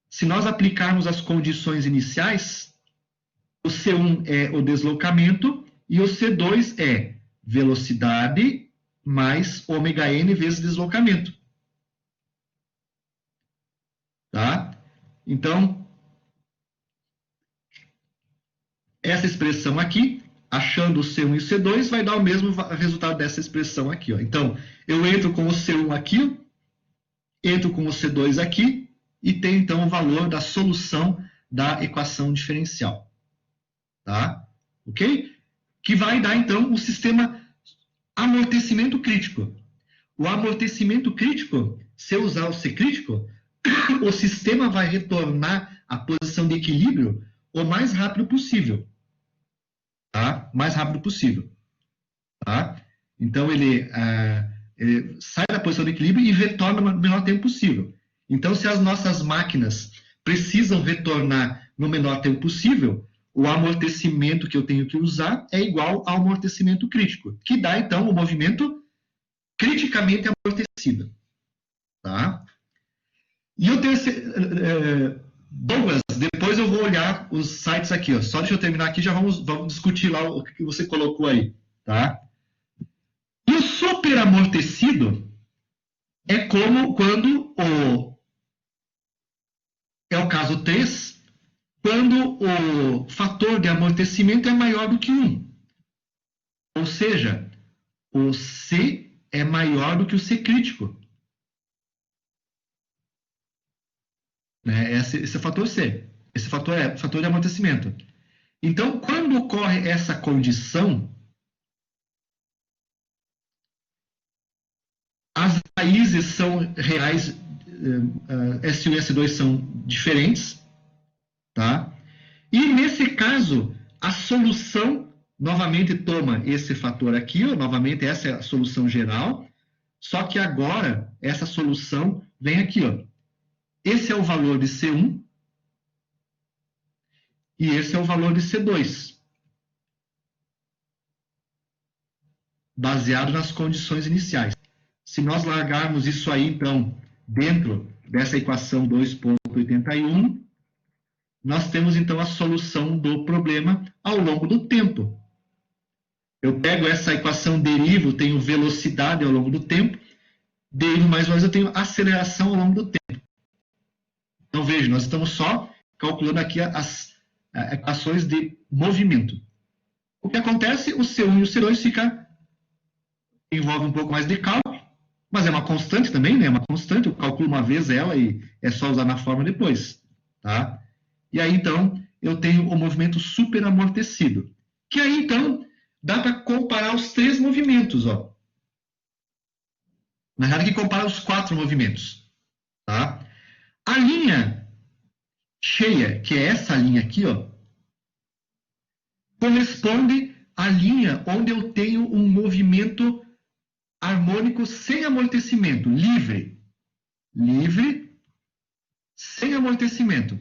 Speaker 1: Se nós aplicarmos as condições iniciais, o C1 é o deslocamento e o C2 é velocidade mais ômega n vezes deslocamento. Tá? Então, essa expressão aqui, achando o C1 e o C2, vai dar o mesmo resultado dessa expressão aqui, ó. Então, eu entro com o C1 aqui, entro com o C2 aqui, e tenho, então, o valor da solução da equação diferencial. Tá? Ok? Que vai dar, então, o sistema amortecimento crítico. O amortecimento crítico, se eu usar o C crítico, o sistema vai retornar à posição de equilíbrio o mais rápido possível. Tá? Mais rápido possível. Tá? Então, ele sai da posição de equilíbrio e retorna no menor tempo possível. Então, se as nossas máquinas precisam retornar no menor tempo possível, o amortecimento que eu tenho que usar é igual ao amortecimento crítico, que dá, então, o movimento criticamente amortecido. Tá? E o terceiro... Douglas, depois eu vou olhar os sites aqui. Ó. Só deixa eu terminar aqui, já vamos discutir lá o que você colocou aí. Tá? E o superamortecido é como quando é o caso 3, quando o fator de amortecimento é maior do que 1. Ou seja, o C é maior do que o C crítico. Né? Esse é o fator C. Esse fator é o fator de amortecimento. Então, quando ocorre essa condição, as raízes são reais, S1 e S2 são diferentes, tá? E nesse caso, a solução novamente toma esse fator aqui, ó, novamente essa é a solução geral, só que agora essa solução vem aqui, ó. Esse é o valor de C1 e esse é o valor de C2. baseado nas condições iniciais. Se nós largarmos isso aí, então, dentro dessa equação 2,81, nós temos, então, a solução do problema ao longo do tempo. Eu pego essa equação, derivo, tenho velocidade ao longo do tempo, derivo mais ou menos, eu tenho aceleração ao longo do tempo. Então, veja, nós estamos só calculando aqui as equações de movimento. O que acontece? O C1 e o C2 envolve um pouco mais de cálculo, mas é uma constante também, né? É uma constante, eu calculo uma vez ela e é só usar na forma depois, tá? E aí, então, eu tenho o movimento superamortecido. Que aí, então, dá para comparar os 3 movimentos, ó. Na verdade, que compara os 4 movimentos, tá? A linha cheia, que é essa linha aqui, ó, corresponde à linha onde eu tenho um movimento harmônico sem amortecimento, livre. Livre, sem amortecimento.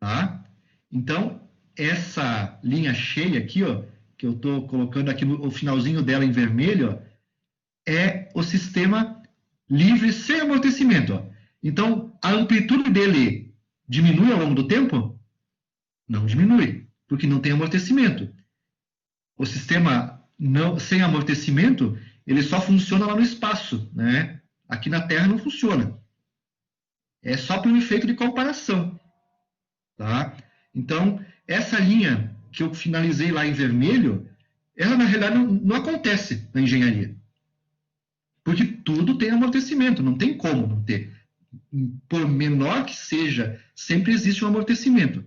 Speaker 1: Tá? Então, essa linha cheia aqui, ó, que eu estou colocando aqui no finalzinho dela em vermelho, ó, é o sistema livre sem amortecimento. Ó. Então, a amplitude dele diminui ao longo do tempo? Não diminui, porque não tem amortecimento. O sistema sem amortecimento, ele só funciona lá no espaço, né? Aqui na Terra não funciona. É só por um efeito de comparação. Tá? Então, essa linha que eu finalizei lá em vermelho, ela na realidade não acontece na engenharia. Porque tudo tem amortecimento, não tem como não ter. Por menor que seja, sempre existe um amortecimento.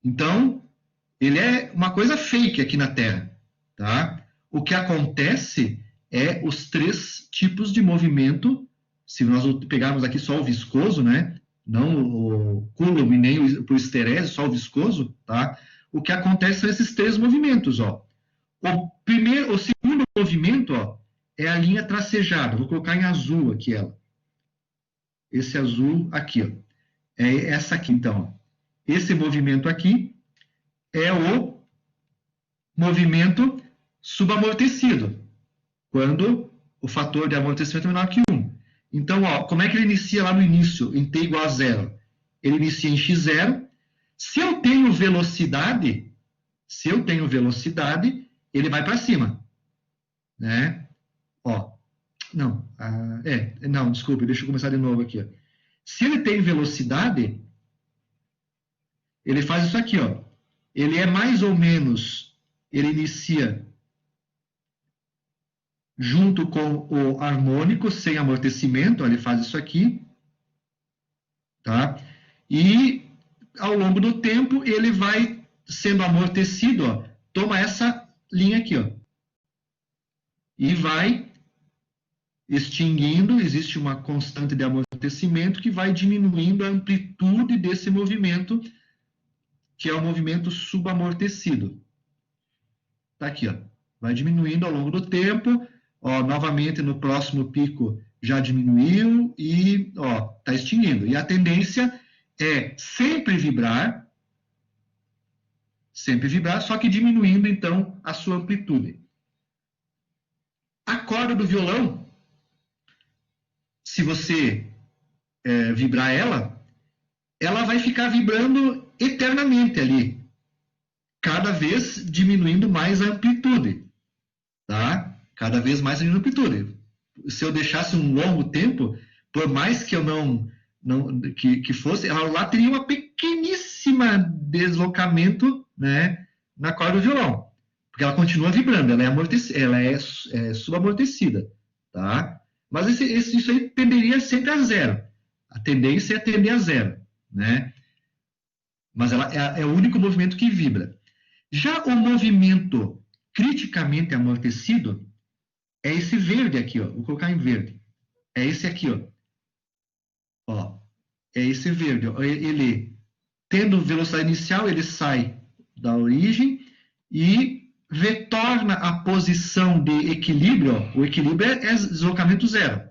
Speaker 1: Então, ele é uma coisa fake aqui na Terra. Tá? O que acontece é os 3 tipos de movimento, se nós pegarmos aqui só o viscoso, né? Não o Coulomb e nem o histerésio, só o viscoso, tá? O que acontece são esses 3 movimentos, ó. O segundo movimento, ó, é a linha tracejada. Vou colocar em azul aqui ela. Esse azul aqui, ó. É essa aqui, então. Ó. Esse movimento aqui é o movimento subamortecido, quando o fator de amortecimento é menor que 1. Então, ó, como é que ele inicia lá no início, em t igual a 0? Ele inicia em x0. Se eu tenho velocidade, ele vai para cima. Né? Ó, não, desculpe, deixa eu começar de novo aqui. Ó. Se ele tem velocidade, ele faz isso aqui, ó. Ele é mais ou menos, ele inicia junto com o harmônico, sem amortecimento, ele faz isso aqui, tá? E, ao longo do tempo, ele vai sendo amortecido, ó, toma essa linha aqui, ó, e vai extinguindo, existe uma constante de amortecimento que vai diminuindo a amplitude desse movimento, que é o movimento subamortecido. Tá aqui, ó, vai diminuindo ao longo do tempo. Ó, novamente no próximo pico já diminuiu e está extinguindo. E a tendência é sempre vibrar, só que diminuindo então a sua amplitude. A corda do violão, se você vibrar ela vai ficar vibrando eternamente ali, cada vez diminuindo mais a amplitude, tá? Cada vez mais a amplitude. Se eu deixasse um longo tempo, por mais que eu que fosse, ela lá teria uma pequeníssima deslocamento, né, na corda do violão, porque ela continua vibrando, ela é subamortecida, tá? Mas isso aí tenderia sempre a 0. A tendência é tender a 0, né? Mas ela é o único movimento que vibra. Já o movimento criticamente amortecido é esse verde aqui, ó. Vou colocar em verde. É esse aqui, ó. Ó, é esse verde. Ó. Ele, tendo velocidade inicial, ele sai da origem e retorna à posição de equilíbrio. Ó. O equilíbrio é deslocamento 0.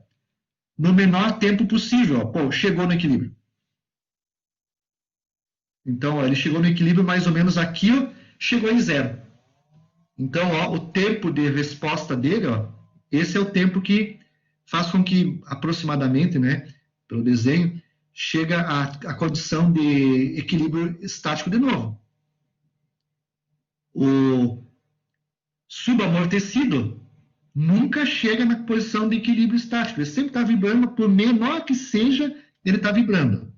Speaker 1: No menor tempo possível. Ó. Pô, chegou no equilíbrio. Então, ó, ele chegou no equilíbrio mais ou menos aqui, ó, chegou em 0. Então, ó, o tempo de resposta dele, ó, esse é o tempo que faz com que, aproximadamente, né, pelo desenho, chega à condição de equilíbrio estático de novo. O subamortecido nunca chega na posição de equilíbrio estático. Ele sempre está vibrando, por menor que seja, ele está vibrando.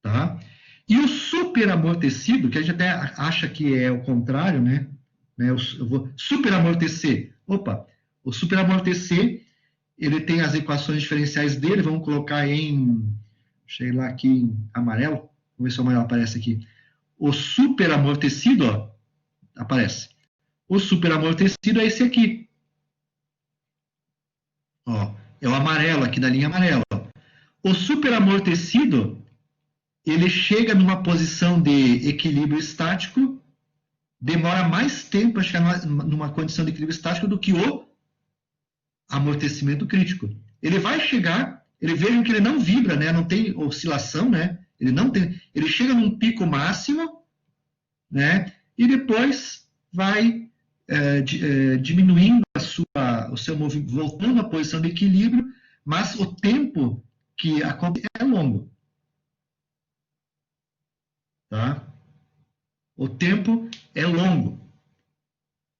Speaker 1: Tá? E o superamortecido, que a gente até acha que é o contrário, né? Eu vou superamortecer. Opa, o superamortecer, ele tem as equações diferenciais dele, vamos colocar em, sei lá, aqui em amarelo. Vamos ver se o amarelo aparece aqui. O superamortecido, ó, aparece. O superamortecido é esse aqui. Ó, é o amarelo aqui da linha amarela. O superamortecido, ele chega numa posição de equilíbrio estático, demora mais tempo para chegar numa condição de equilíbrio estático do que o amortecimento crítico. Ele vai chegar, vejam que ele não vibra, né? Não tem oscilação, né? Ele chega num pico máximo, né? E depois vai diminuindo o seu movimento, voltando à posição de equilíbrio, mas o tempo que acontece é longo. Tá? O tempo é longo.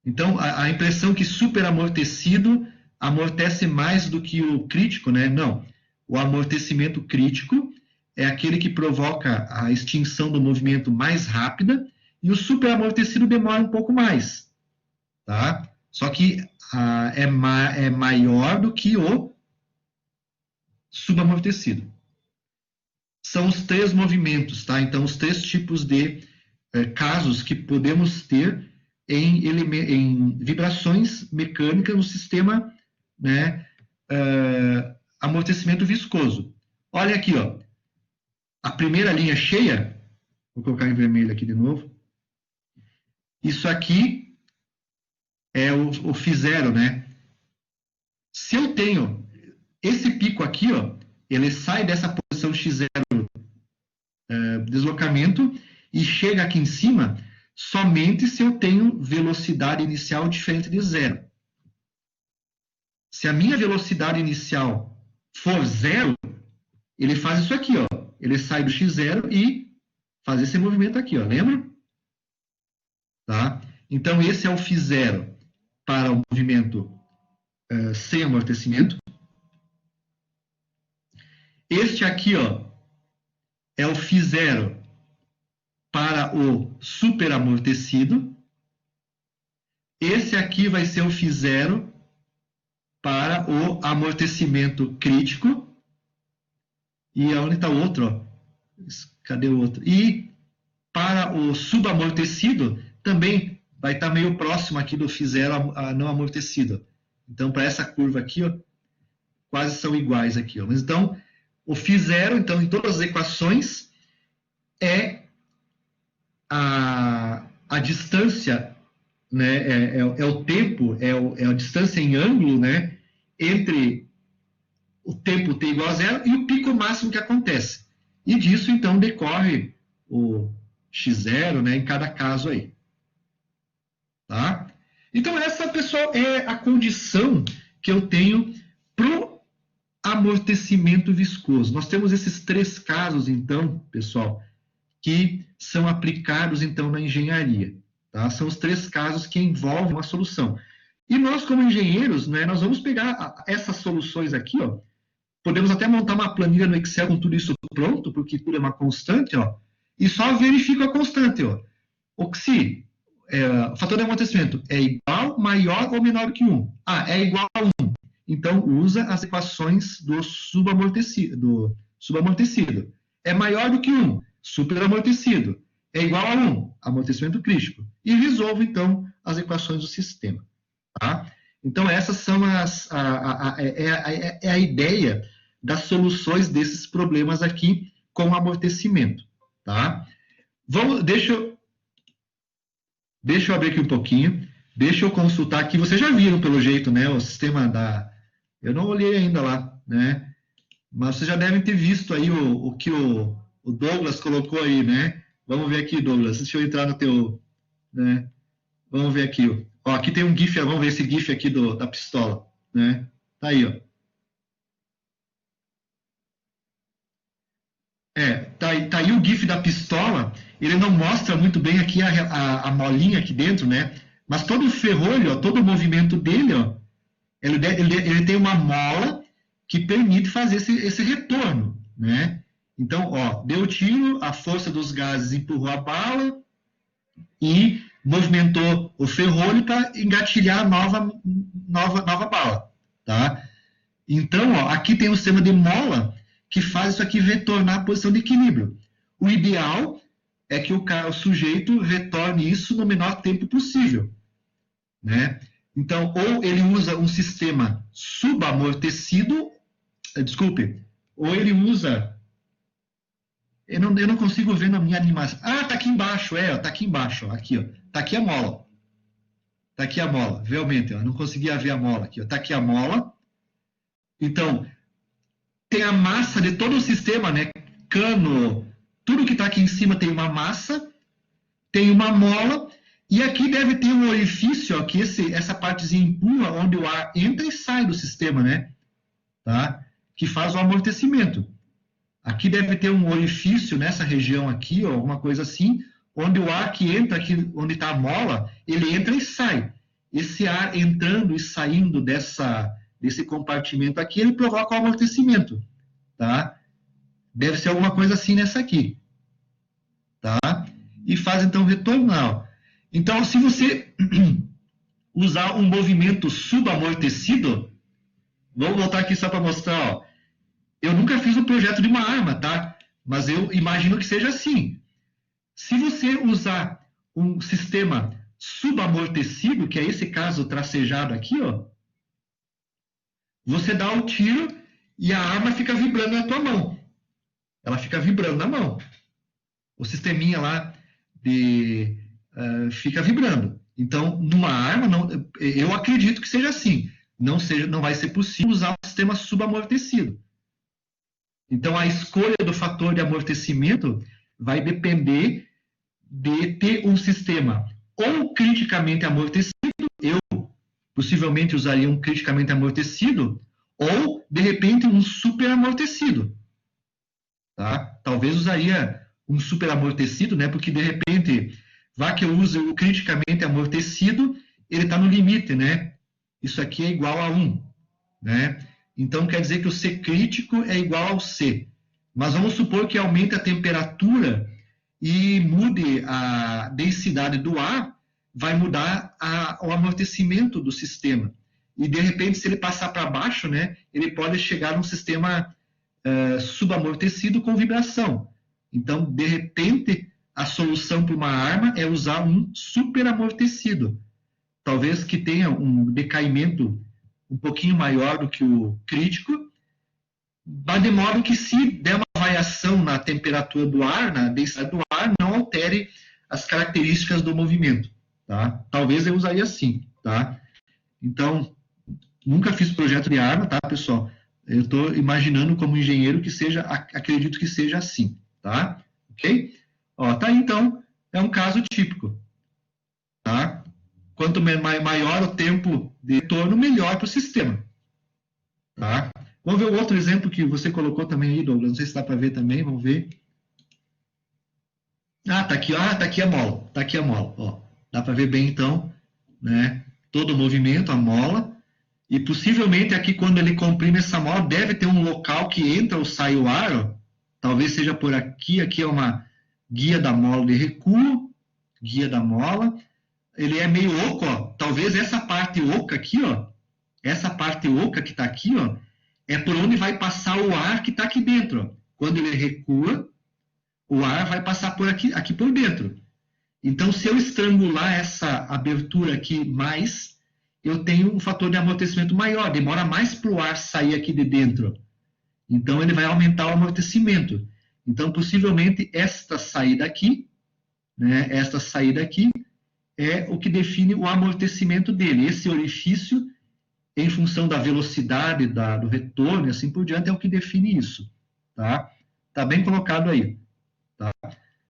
Speaker 1: Então, a impressão que superamortecido amortece mais do que o crítico, né? Não. O amortecimento crítico é aquele que provoca a extinção do movimento mais rápida e o superamortecido demora um pouco mais. Tá? Só que é maior do que o subamortecido. São os 3 movimentos, tá? Então, os 3 tipos de casos que podemos ter em vibrações mecânicas no sistema, né, amortecimento viscoso. Olha aqui, ó, a primeira linha cheia, vou colocar em vermelho aqui de novo. Isso aqui é o φ0, né? Se eu tenho esse pico aqui, ó, ele sai dessa posição x0 deslocamento e chega aqui em cima somente se eu tenho velocidade inicial diferente de 0. Se a minha velocidade inicial for 0, ele faz isso aqui, ó. Ele sai do x0 e faz esse movimento aqui, ó. Lembra? Tá? Então, esse é o φ0 para o movimento sem amortecimento. Este aqui, ó, é o φ0 para o superamortecido. Esse aqui vai ser o φ0 para o amortecimento crítico. E onde está o outro? Ó? Cadê o outro? E para o subamortecido, também vai estar meio próximo aqui do φ0 a não amortecido. Então, para essa curva aqui, ó, quase são iguais aqui. Ó. Mas, então, o φ0, então, em todas as equações, é a distância, né, é o tempo, é a distância em ângulo, né, entre o tempo t igual a 0 e o pico máximo que acontece. E disso, então, decorre o x0, né, em cada caso aí. Tá? Então, essa, pessoal, é a condição que eu tenho para o amortecimento viscoso. Nós temos esses 3 casos, então, pessoal, que são aplicados, então, na engenharia. Tá? São os 3 casos que envolvem uma solução. E nós, como engenheiros, né, nós vamos pegar essas soluções aqui, ó, podemos até montar uma planilha no Excel com tudo isso pronto, porque tudo é uma constante, ó, e só verifico a constante. Ó. Se o fator de amortecimento é igual, maior ou menor que 1. É igual a 1. Então, usa as equações do subamortecido. É maior do que 1, superamortecido. É igual a 1, amortecimento crítico. E resolvo, então, as equações do sistema. Tá? Então, essas são a ideia das soluções desses problemas aqui com amortecimento. Tá? Deixa eu abrir aqui um pouquinho. Deixa eu consultar aqui. Vocês já viram, pelo jeito, né, o sistema da... Eu não olhei ainda lá, né? Mas vocês já devem ter visto aí o que o Douglas colocou aí, né? Vamos ver aqui, Douglas. Deixa eu entrar no teu... Né? Vamos ver aqui, ó. Aqui tem um GIF, vamos ver esse GIF aqui da pistola, né? Tá aí, ó. Tá aí o GIF da pistola. Ele não mostra muito bem aqui a molinha aqui dentro, né? Mas todo o ferrolho, ó, todo o movimento dele, ó, ele tem uma mola que permite fazer esse retorno, né? Então, ó, deu o tiro, a força dos gases empurrou a bala e movimentou o ferrolho para engatilhar a nova bala, tá? Então, ó, aqui tem o sistema de mola que faz isso aqui retornar à posição de equilíbrio. O ideal é que o sujeito retorne isso no menor tempo possível, né? Então, ou ele usa um sistema subamortecido, desculpe, ou ele usa... Eu não consigo ver na minha animação. Ah, tá aqui embaixo, tá aqui embaixo, ó, aqui, ó. Tá aqui a mola. Tá aqui a mola, realmente, ó, eu não conseguia ver a mola aqui, ó. Tá aqui a mola. Então, tem a massa de todo o sistema, né? Cano, tudo que está aqui em cima tem uma massa, tem uma mola, e aqui deve ter um orifício, ó, que essa partezinha empurra, onde o ar entra e sai do sistema, né? Tá? Que faz o amortecimento. Aqui deve ter um orifício nessa região aqui, ó, alguma coisa assim, onde o ar que entra aqui, onde está a mola, ele entra e sai. Esse ar entrando e saindo desse compartimento aqui, ele provoca o amortecimento, tá? Deve ser alguma coisa assim nessa aqui, tá? E faz, então, retornar. Então, se você usar um movimento subamortecido, vamos voltar aqui só para mostrar, ó. Eu nunca fiz um projeto de uma arma, tá? Mas eu imagino que seja assim. Se você usar um sistema subamortecido, que é esse caso tracejado aqui, ó, você dá o tiro e a arma fica vibrando na tua mão. Ela fica vibrando na mão. O sisteminha lá fica vibrando. Então, numa arma, eu acredito que seja assim. Não vai ser possível usar um sistema subamortecido. Então, a escolha do fator de amortecimento vai depender de ter um sistema ou criticamente amortecido, eu possivelmente usaria um criticamente amortecido, ou, de repente, um super amortecido. Tá? Talvez usaria um super amortecido, né? Porque, de repente, vá que eu use o criticamente amortecido, ele está no limite, né? Isso aqui é igual a 1, né? Então, quer dizer que o C crítico é igual ao C. Mas vamos supor que aumente a temperatura e mude a densidade do ar, vai mudar o amortecimento do sistema. E, de repente, se ele passar para baixo, né, ele pode chegar num sistema subamortecido com vibração. Então, de repente, a solução para uma arma é usar um superamortecido. Talvez que tenha um decaimento um pouquinho maior do que o crítico, mas de modo que, se der uma variação na temperatura do ar, na densidade do ar, não altere as características do movimento. Tá? Talvez eu usaria assim. Tá? Então, nunca fiz projeto de arma, tá, pessoal? Eu estou imaginando como engenheiro que seja, acredito que seja assim. Tá? Ok? Ó, tá aí, então, é um caso típico. Tá? Quanto maior o tempo de retorno, melhor para o sistema. Tá? Vamos ver o outro exemplo que você colocou também aí, Douglas. Não sei se dá para ver também, vamos ver. Tá aqui, tá aqui a mola. Tá aqui a mola, ó. Dá para ver bem, então, né? Todo o movimento, a mola. E possivelmente aqui, quando ele comprime essa mola, deve ter um local que entra ou sai o ar, ó. Talvez seja por aqui. Aqui é uma guia da mola de recuo. Guia da mola. Ele é meio oco, ó. Talvez essa parte oca aqui, ó. Essa parte oca que está aqui, ó, é por onde vai passar o ar que está aqui dentro. Ó. Quando ele recua, o ar vai passar por aqui por dentro. Então, se eu estrangular essa abertura aqui mais, eu tenho um fator de amortecimento maior. Demora mais para o ar sair aqui de dentro. Então, ele vai aumentar o amortecimento. Então, possivelmente, esta saída aqui, né, esta saída aqui, é o que define o amortecimento dele. Esse orifício, em função da velocidade do retorno e assim por diante, é o que define isso. Tá? Tá bem colocado aí. Tá?